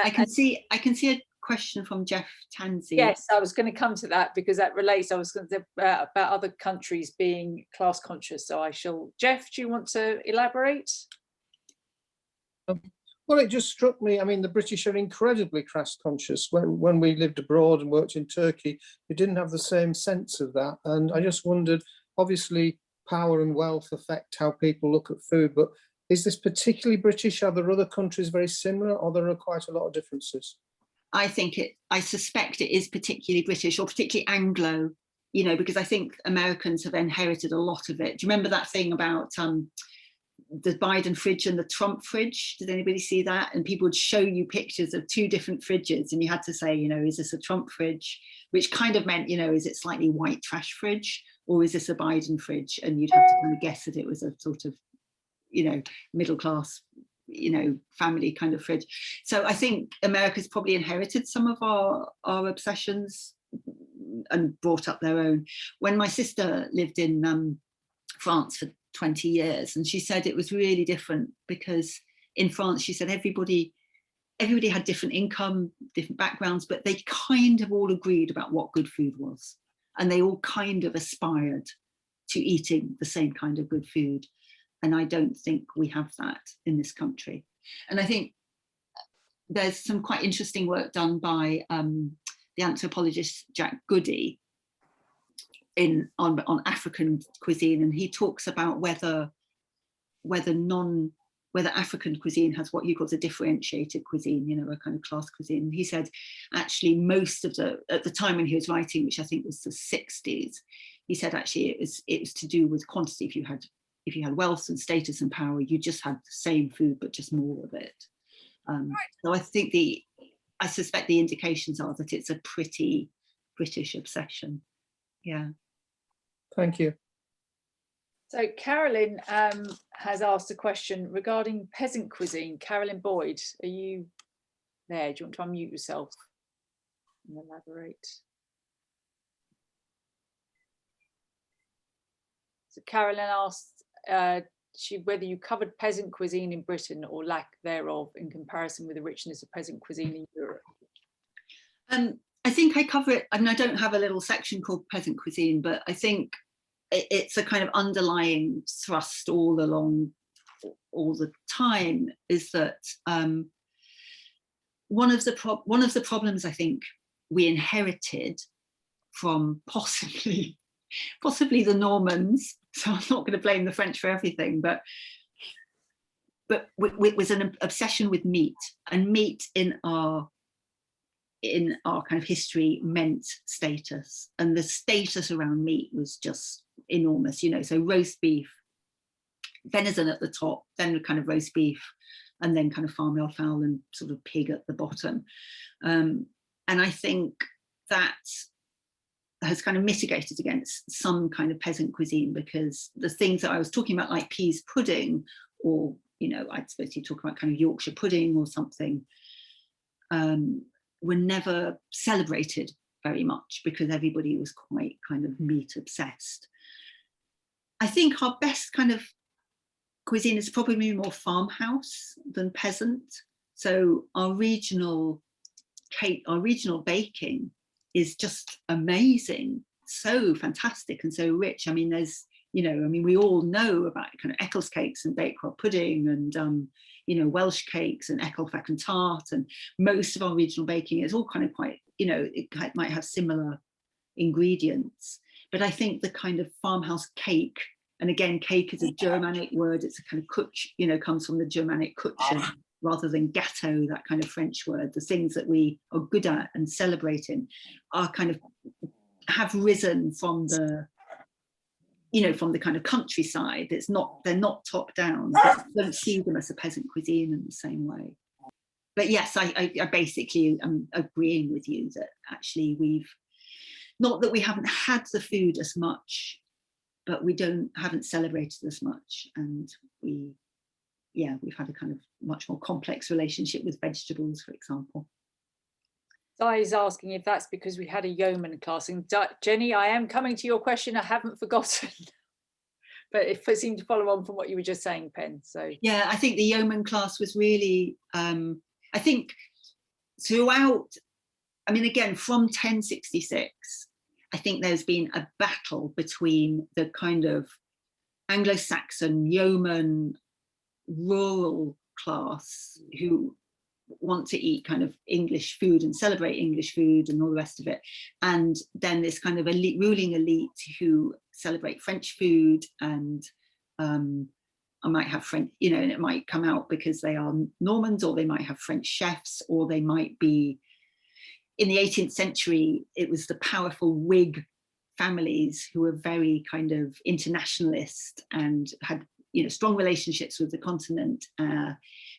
I can see a question from Jeff Tansey. Yes, I was going to come to that, because that relates. I was going to say about other countries being class conscious. So I shall. Jeff, do you want to elaborate? Well, it just struck me. I mean, the British are incredibly class conscious. When we lived abroad and worked in Turkey, we didn't have the same sense of that. And I just wondered, obviously, power and wealth affect how people look at food, but is this particularly British? Are there other countries very similar, or there are quite a lot of differences? I suspect it is particularly British, or particularly Anglo, because I think Americans have inherited a lot of it. Do you remember that thing about the Biden fridge and the Trump fridge? Did anybody see that? And people would show you pictures of two different fridges, and you had to say, is this a Trump fridge? Which kind of meant, is it slightly white trash fridge, or is this a Biden fridge? And you'd have to kind of guess that it was a sort of, middle class, family kind of fridge. So I think America's probably inherited some of our obsessions and brought up their own. When my sister lived in France for 20 years, and she said it was really different, because in France, she said, everybody everybody had different income, different backgrounds, but they kind of all agreed about what good food was. And they all kind of aspired to eating the same kind of good food. And I don't think we have that in this country. And I think there's some quite interesting work done by the anthropologist Jack Goody on African cuisine, and he talks about whether African cuisine has what he calls a differentiated cuisine, you know, a kind of class cuisine. He said actually most of at the time when he was writing, which I think was the 60s, he said actually it was to do with quantity. If you had wealth and status and power, you just had the same food but just more of it. So I think I suspect the indications are that it's a pretty British obsession. Yeah. Thank you. So Carolyn has asked a question regarding peasant cuisine. Carolyn Boyd, are you there? Do you want to unmute yourself and elaborate? So Carolyn asked whether you covered peasant cuisine in Britain or lack thereof in comparison with the richness of peasant cuisine in Europe. I think I cover it. I mean, I don't have a little section called peasant cuisine, but I think it's a kind of underlying thrust all along, all the time, is that one of the problems I think we inherited from possibly the Normans, so I'm not going to blame the French for everything, but it was an obsession with meat, and meat in our kind of history meant status, and the status around meat was just enormous, you know. So roast beef, venison at the top, then kind of roast beef, and then kind of farmyard fowl and sort of pig at the bottom. And I think that has kind of mitigated against some kind of peasant cuisine, because the things that I was talking about, like peas pudding, or, you know, I suppose you talk about kind of Yorkshire pudding or something, were never celebrated very much because everybody was quite kind of meat obsessed. I think our best kind of cuisine is probably more farmhouse than peasant. So our regional baking is just amazing, so fantastic and so rich. I mean, we all know about kind of Eccles cakes and Bakewell pudding and Welsh cakes and Ecclefechan and tart, and most of our regional baking is all kind of quite, it might have similar ingredients. But I think the kind of farmhouse cake, and again, cake is a Germanic word, it's a kind of kutsch, comes from the Germanic kutschen rather than gâteau, that kind of French word. The things that we are good at and celebrating are kind of have risen from the kind of countryside. They're not top down. Don't see them as a peasant cuisine in the same way. But yes, I basically am agreeing with you that actually not that we haven't had the food as much, but we haven't celebrated as much, and we've had a kind of much more complex relationship with vegetables, for example. Di is asking if that's because we had a yeoman class. And Jenny, I am coming to your question. I haven't forgotten. But it seemed to follow on from what you were just saying, Pen. So yeah, I think the yeoman class was really, I think throughout, I mean, again, from 1066, I think there's been a battle between the kind of Anglo-Saxon yeoman rural class who want to eat kind of English food and celebrate English food and all the rest of it, and then this kind of ruling elite who celebrate French food, and I might have French, and it might come out because they are Normans, or they might have French chefs, or they might be, in the 18th century, it was the powerful Whig families who were very kind of internationalist and had strong relationships with the continent,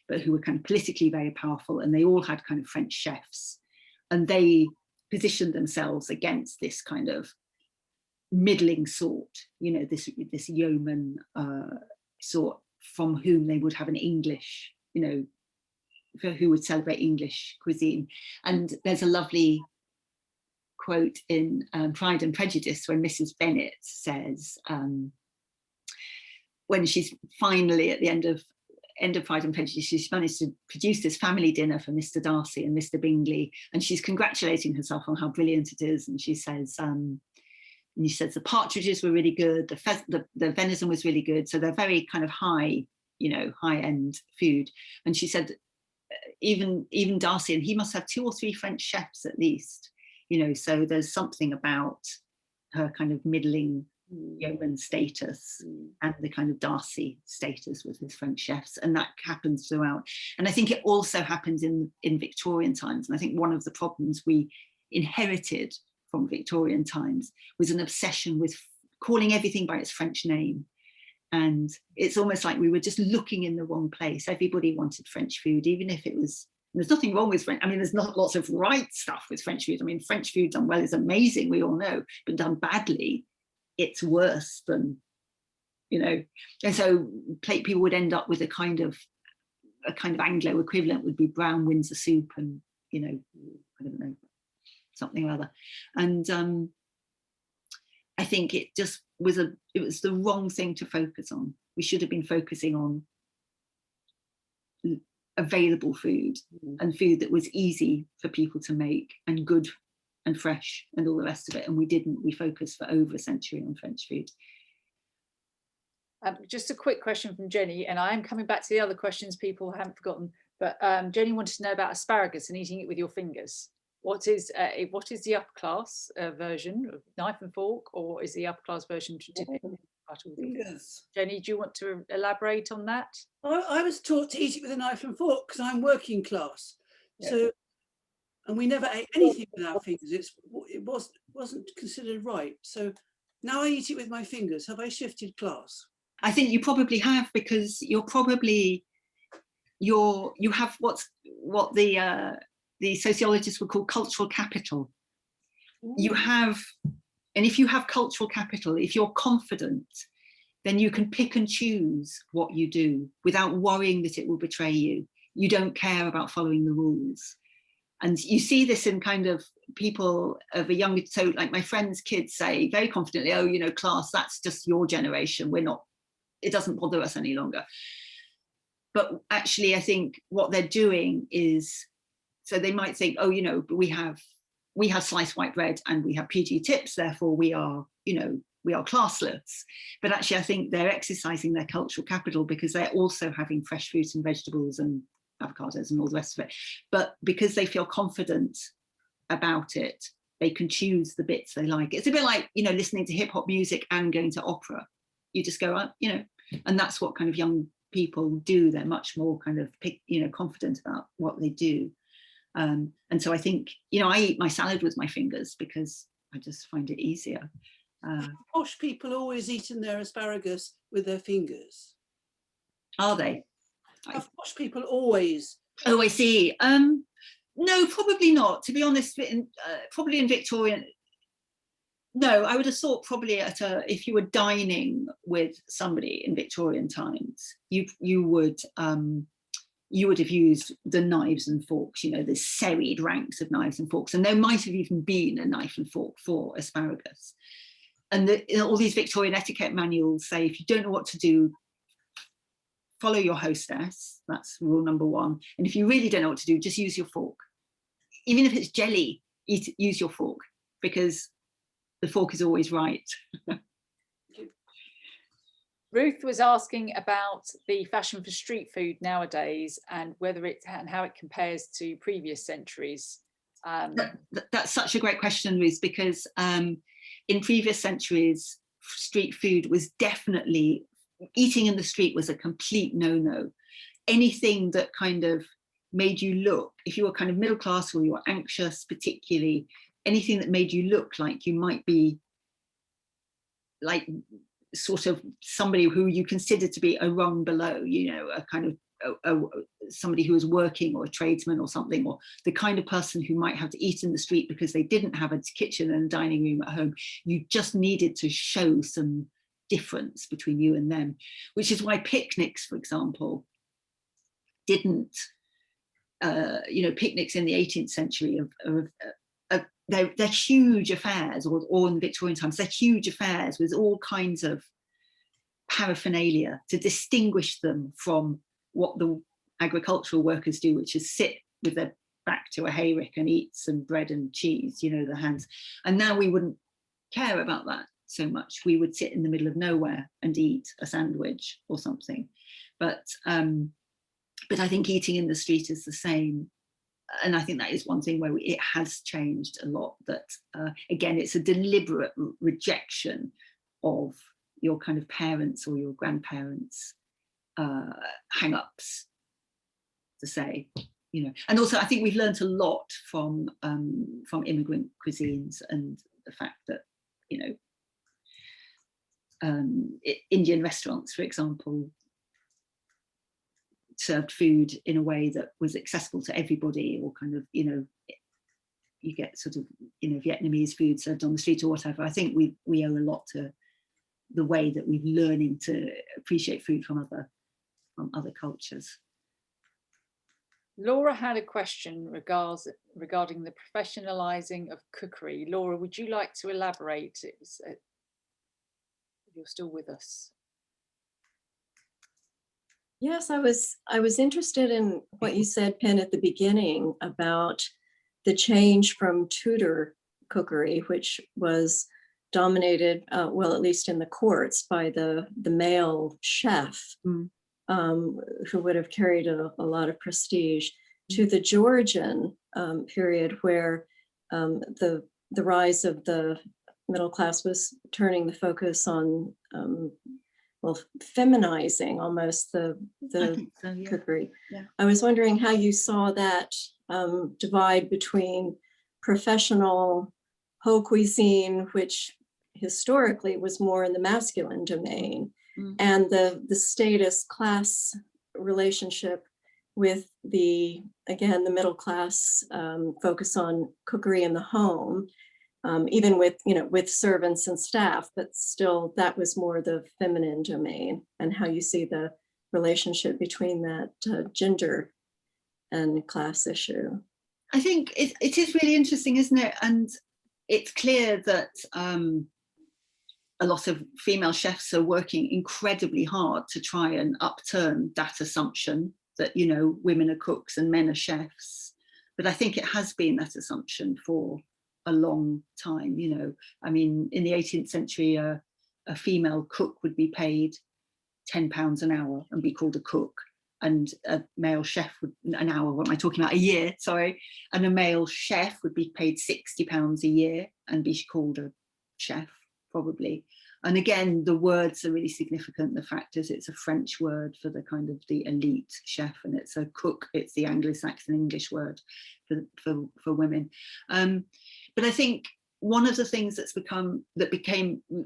but who were kind of politically very powerful, and they all had kind of French chefs, and they positioned themselves against this kind of middling sort, this yeoman sort from whom they would have an English, who would celebrate English cuisine. And there's a lovely quote in Pride and Prejudice when Mrs. Bennet says, when she's finally at the end of end of Pride and Prejudice, she's managed to produce this family dinner for Mr. Darcy and Mr. Bingley, and she's congratulating herself on how brilliant it is. And she says, the partridges were really good, the venison was really good. So they're very kind of high, high end food. And she said, even Darcy, and he must have 2 or 3 French chefs at least, so there's something about her kind of middling yeoman status and the kind of Darcy status with his French chefs, and that happens throughout. And I think it also happens in Victorian times. And I think one of the problems we inherited from Victorian times was an obsession with calling everything by its French name. And it's almost like we were just looking in the wrong place. Everybody wanted French food, even if it was, there's nothing wrong with French. I mean, there's not lots of right stuff with French food. I mean, French food done well is amazing, we all know, but done badly, it's worse than, and so people would end up with a kind of Anglo equivalent would be brown Windsor soup and, I don't know, something or other. And I think it just was it was the wrong thing to focus on. We should have been focusing on available food and food that was easy for people to make and good and fresh and all the rest of it. And we didn't. We focused for over a century on French food. Just a quick question from Jenny, and I am coming back to the other questions people haven't forgotten, but Jenny wanted to know about asparagus and eating it with your fingers. What is the upper class version of knife and fork, or is the upper class version to dip it in butter? Fingers. Jenny, do you want to elaborate on that? I was taught to eat it with a knife and fork because I'm working class. Yeah. So, and we never ate anything with our fingers. It wasn't considered right. So now I eat it with my fingers. Have I shifted class? I think you probably have, because you have what the sociologists would call cultural capital. You have, and if you have cultural capital, if you're confident, then you can pick and choose what you do without worrying that it will betray you. You don't care about following the rules. And you see this in kind of people of a younger, so like my friends' kids say very confidently, oh, class, that's just your generation. It doesn't bother us any longer. But actually, I think what they're doing is, so they might think, oh, but we have sliced white bread and we have PG tips, therefore we are classless. But actually, I think they're exercising their cultural capital because they're also having fresh fruits and vegetables and avocados and all the rest of it. But because they feel confident about it, they can choose the bits they like. It's a bit like, listening to hip hop music and going to opera. You just go up, and that's what kind of young people do. They're much more kind of, confident about what they do. And so I think, I eat my salad with my fingers because I just find it easier. Posh people always eating their asparagus with their fingers. Are they? Have posh people always? Oh, I see. No, probably not. To be honest, probably in Victorian. No, I would have thought probably if you were dining with somebody in Victorian times, you would have used the knives and forks, the serried ranks of knives and forks, and there might have even been a knife and fork for asparagus. And all these Victorian etiquette manuals say if you don't know what to do, follow your hostess. That's rule number 1. And if you really don't know what to do, just use your fork. Even if it's jelly, use your fork, because the fork is always right. Ruth was asking about the fashion for street food nowadays and how it compares to previous centuries. That's such a great question, Ruth, because in previous centuries, street food was definitely, eating in the street was a complete no-no. Anything that kind of made you look, if you were kind of middle class or you were anxious particularly, anything that made you look like you might be like sort of somebody who you consider to be a rung below, a kind of somebody who was working, or a tradesman or something, or the kind of person who might have to eat in the street because they didn't have a kitchen and a dining room at home. You just needed to show some difference between you and them, which is why picnics, for example, didn't, picnics in the 18th century they're huge affairs, or in the Victorian times, they're huge affairs with all kinds of paraphernalia to distinguish them from what the agricultural workers do, which is sit with their back to a hayrick and eat some bread and cheese, you know, the hands. And now we wouldn't care about that so much. We would sit in the middle of nowhere and eat a sandwich or something. But I think eating in the street is the same. And I think that is one thing where it has changed a lot, that again, it's a deliberate rejection of your kind of parents or your grandparents' hang-ups, to say, you know. And also I think we've learned a lot from immigrant cuisines, and the fact that, you know, Indian restaurants, for example, served food in a way that was accessible to everybody, or kind of, you know, you get sort of, you know, Vietnamese food served on the street or whatever. I think we owe a lot to the way that we're learning to appreciate food from other cultures. Laura had a question regarding the professionalizing of cookery. Laura, would you like to elaborate? You're still with us. Yes, I was interested in what you said, Penn, at the beginning about the change from Tudor cookery, which was dominated, well, at least in the courts, by the male chef, who would have carried a lot of prestige, to the Georgian period, where the rise of the middle class was turning the focus on, well, feminizing almost the So, yeah. cookery. Yeah. I was wondering how you saw that divide between professional haute cuisine, which historically was more in the masculine domain, and the status class relationship with the middle class focus on cookery in the home, even with, you know, with servants and staff, but still that was more the feminine domain, and how you see the relationship between that gender and class issue. I think it is really interesting, isn't it? And it's clear that a lot of female chefs are working incredibly hard to try and upturn that assumption that, you know, women are cooks and men are chefs. But I think it has been that assumption for a long time, you know. I mean, in the 18th century, a female cook would be paid £10 an hour and be called a cook, and a male chef would, an hour, what am I talking about, a year, sorry, and a male chef would be paid £60 a year and be called a chef, probably. And again, the words are really significant. The fact is, it's a French word for the kind of the elite chef, and it's a cook, it's the Anglo-Saxon English word for women. But I think one of the things that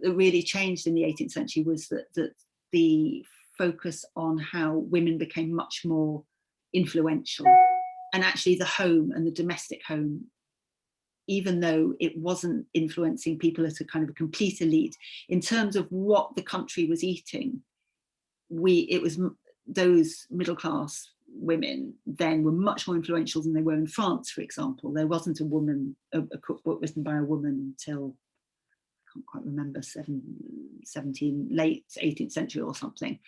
really changed in the 18th century was that the focus on how women became much more influential, and actually the home and the domestic home, even though it wasn't influencing people at a kind of a complete elite in terms of what the country was eating, it was those middle class women then were much more influential than they were in France, for example. There wasn't a cookbook written by a woman until, I can't quite remember, late 18th century or something,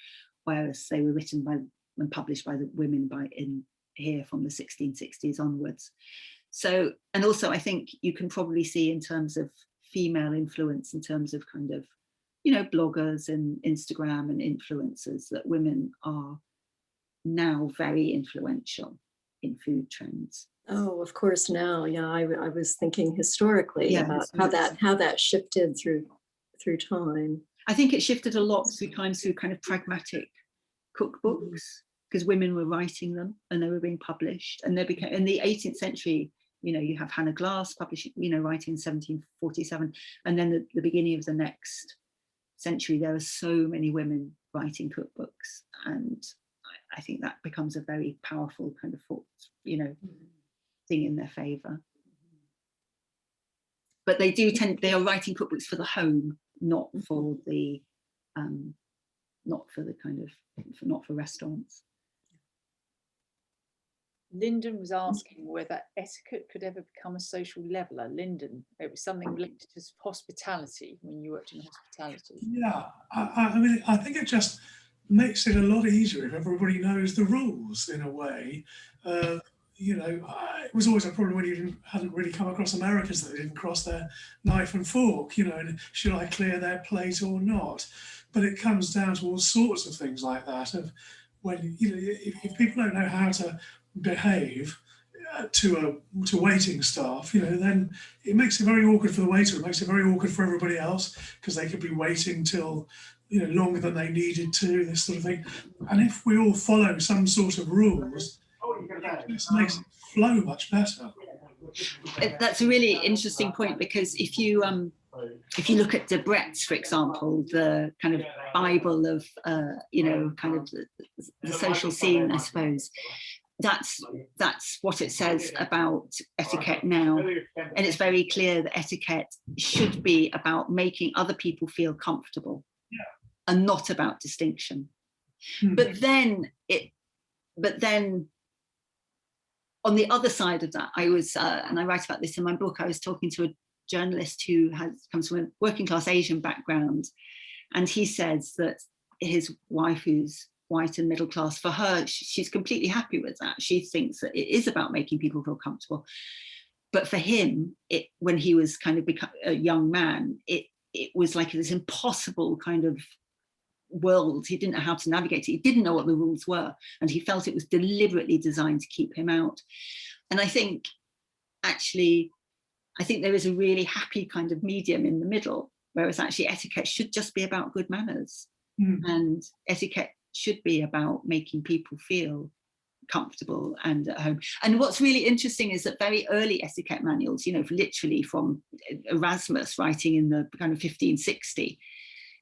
whereas they were written by and published by the women in here from the 1660s onwards. So, and also I think you can probably see in terms of female influence, in terms of kind of, you know, bloggers and Instagram and influencers, that women are now very influential in food trends. Oh, of course now, yeah. I was thinking historically about how that shifted through time. I think it shifted a lot through time through kind of pragmatic cookbooks, because women were writing them and they were being published, and they became, in the 18th century, you know, you have Hannah Glass publishing, you know, writing in 1747, and then the beginning of the next century, there are so many women writing cookbooks, and I think that becomes a very powerful kind of, you know, thing in their favour. But they are writing cookbooks for the home, not for the not for restaurants. Lyndon was asking whether etiquette could ever become a social leveller. Lyndon, it was something related to hospitality when you worked in hospitality. Yeah, I mean, I think it just makes it a lot easier if everybody knows the rules in a way. You know, it was always a problem when you hadn't really come across Americans that didn't cross their knife and fork, you know, and should I clear their plate or not? But it comes down to all sorts of things like that. Of when, you know, if people don't know how to behave to waiting staff, you know, then it makes it very awkward for the waiter. It makes it very awkward for everybody else because they could be waiting till, you know, longer than they needed to, this sort of thing. And if we all follow some sort of rules, it just makes it flow much better. That's a really interesting point, because if you look at Debrett's, for example, the kind of Bible of you know, kind of the social scene, I suppose, that's what it says about etiquette now. And it's very clear that etiquette should be about making other people feel comfortable, and not about distinction. But then on the other side of that, I was, and I write about this in my book, I was talking to a journalist who comes from a working class Asian background, and he says that his wife, who's white and middle class, for her, she's completely happy with that. She thinks that it is about making people feel comfortable. But for him, when he was kind of a young man, it was like this impossible kind of world. He didn't know how to navigate it. He didn't know what the rules were, and he felt it was deliberately designed to keep him out. And I think there is a really happy kind of medium in the middle, whereas actually etiquette should just be about good manners, and etiquette should be about making people feel comfortable and at home. And what's really interesting is that very early etiquette manuals, you know, literally from Erasmus writing in the kind of 1560,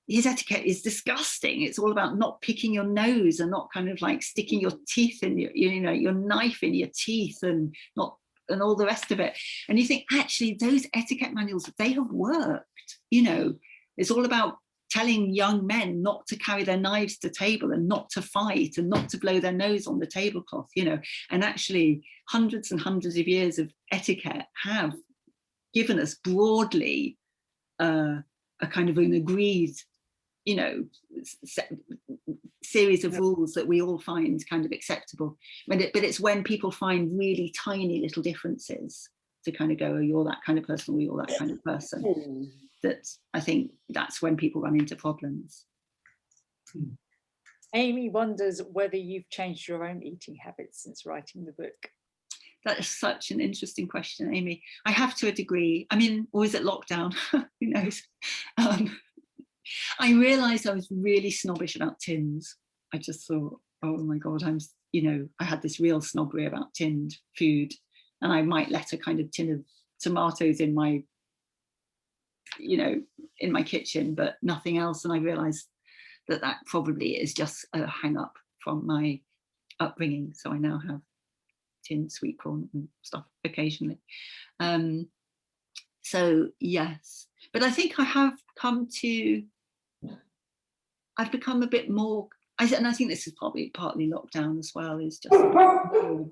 his etiquette is disgusting. It's all about not picking your nose and not kind of like sticking your teeth in your knife in your teeth and all the rest of it. And you think, actually, those etiquette manuals, they have worked. You know, it's all about telling young men not to carry their knives to table and not to fight and not to blow their nose on the tablecloth, you know. And actually, hundreds and hundreds of years of etiquette have given us broadly a kind of an agreed, you know, series of rules that we all find kind of acceptable. But it's when people find really tiny little differences to kind of go, oh, you're that kind of person, or you're that kind of person, that I think that's when people run into problems. Amy wonders whether you've changed your own eating habits since writing the book. That is such an interesting question, Amy. I have, to a degree. I mean, or is it lockdown? Who knows? I realised I was really snobbish about tins. I just thought, oh my God, I had this real snobbery about tinned food, and I might let a kind of tin of tomatoes in my, you know, in my kitchen, but nothing else. And I realised that probably is just a hang up from my upbringing. So I now have tinned sweet corn and stuff occasionally. So yes, but I think I have I've become a bit more, and I think this is probably partly lockdown as well, is just more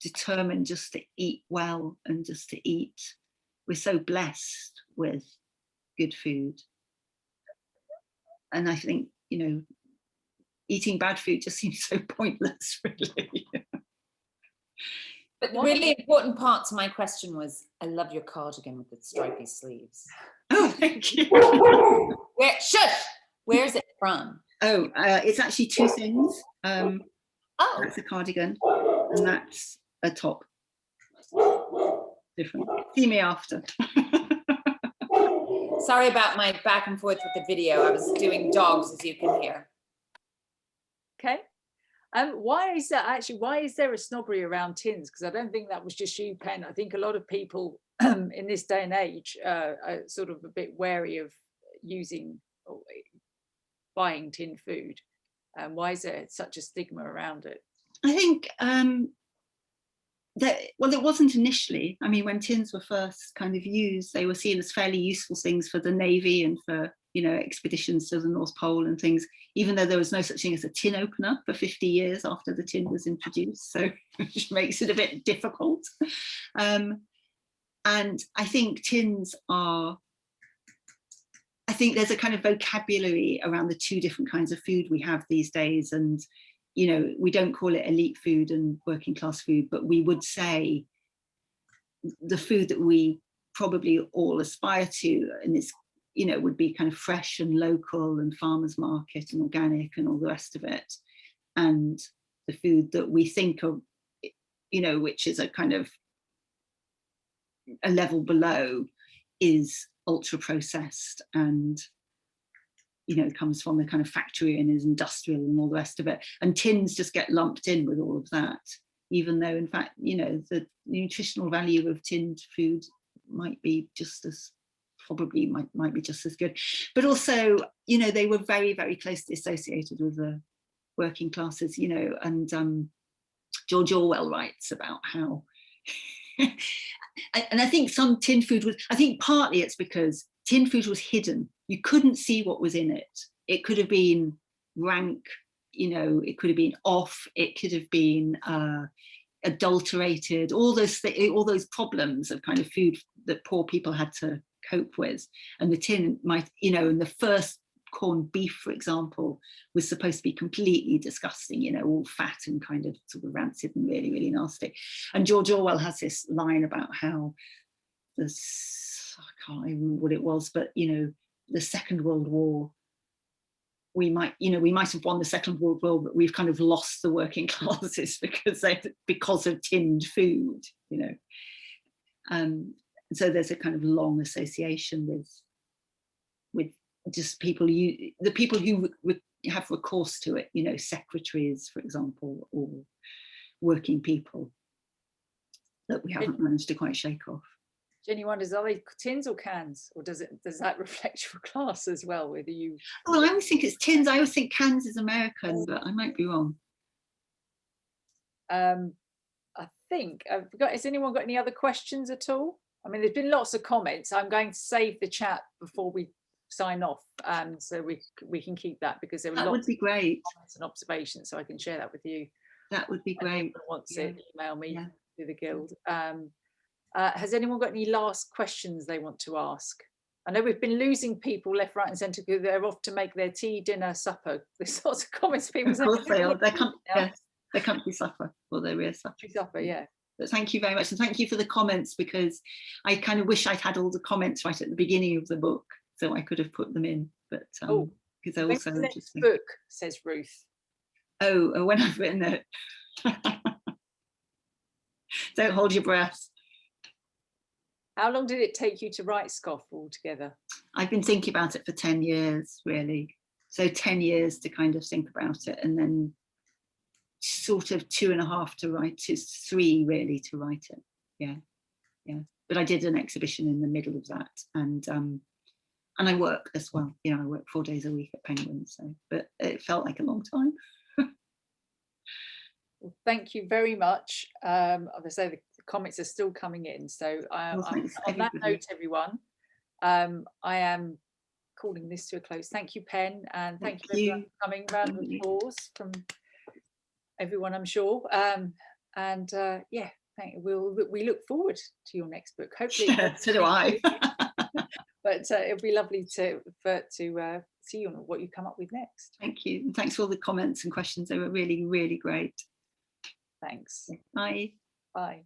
determined just to eat well and just to eat. We're so blessed with good food. And I think, you know, eating bad food just seems so pointless, really. But the really important part to my question was, I love your cardigan with the stripy sleeves. Oh, thank you. Where's it from? Oh, it's actually two things. That's a cardigan, and that's a top. Different. See me after. Sorry about my back and forth with the video. I was doing dogs, as you can hear. Okay. Why is there a snobbery around tins? Because I don't think that was just you, Pen. I think a lot of people in this day and age are sort of a bit wary of buying tin food. Why is there such a stigma around it? I think well, it wasn't initially. I mean, when tins were first kind of used, they were seen as fairly useful things for the Navy and for, you know, expeditions to the North Pole and things, even though there was no such thing as a tin opener for 50 years after the tin was introduced. So which makes it a bit difficult. And I think tins are, think there's a kind of vocabulary around the two different kinds of food we have these days. And, you know, we don't call it elite food and working class food, but we would say the food that we probably all aspire to, and it's, you know, would be kind of fresh and local and farmers market and organic and all the rest of it. And the food that we think of, you know, which is a kind of a level below, is ultra processed and, you know, comes from a kind of factory and is industrial and all the rest of it. And tins just get lumped in with all of that, even though in fact, you know, the nutritional value of tinned food might be just as, probably might be just as good. But also, you know, they were very, very closely associated with the working classes, you know, and George Orwell writes about how, and I think some tin food was, I think partly it's because tin food was hidden. You couldn't see what was in it. It could have been rank, you know, it could have been off, it could have been adulterated, all those problems of kind of food that poor people had to cope with. And the tin might, you know, and the first corned beef, for example, was supposed to be completely disgusting, you know, all fat and kind of sort of rancid and really, really nasty. And George Orwell has this line about how this, I can't remember what it was, but, you know, the Second World War, we might have won the Second World War, but we've kind of lost the working classes because of tinned food, you know. So there's a kind of long association with just people, the people who have recourse to it, you know, secretaries, for example, or working people that we haven't managed to quite shake off. Jenny wonders, are they tins or cans, or does that reflect your class as well, whether you? Well, I always think it's tins. I always think cans is American, but I might be wrong. I think I've got, has anyone got any other questions at all? I mean, there's been lots of comments. I'm going to save the chat before we sign off, so we can keep that, because there were lots would be great. of comments and observations, so I can share that with you. That would be great. If anyone wants it, email me through the guild. Has anyone got any last questions they want to ask? I know we've been losing people left, right and centre because they're off to make their tea, dinner, supper. There's lots of comments. People saying, of course they are. Their country supper, or their real supper. Supper, yeah. But thank you very much, and thank you for the comments, because I kind of wish I'd had all the comments right at the beginning of the book, so I could have put them in. But because they're also interesting. Book, says Ruth. Oh, when I've written it. Don't hold your breath. How long did it take you to write Scoff altogether? I've been thinking about it for 10 years, really. So 10 years to kind of think about it, and then sort of 2.5 to write, 3 really to write it. Yeah. But I did an exhibition in the middle of that, and I work as well. You know, I work 4 days a week at Penguin, so, but it felt like a long time. Well, thank you very much. As I say, the comments are still coming in, so on that note, everyone, I am calling this to a close. Thank you, Pen, and thank you everyone for coming. Round of applause from everyone, I'm sure. We look forward to your next book. Hopefully, so do I. But it'll be lovely to see you on what you come up with next. Thank you, and thanks for all the comments and questions. They were really, really great. Thanks. Bye. Bye.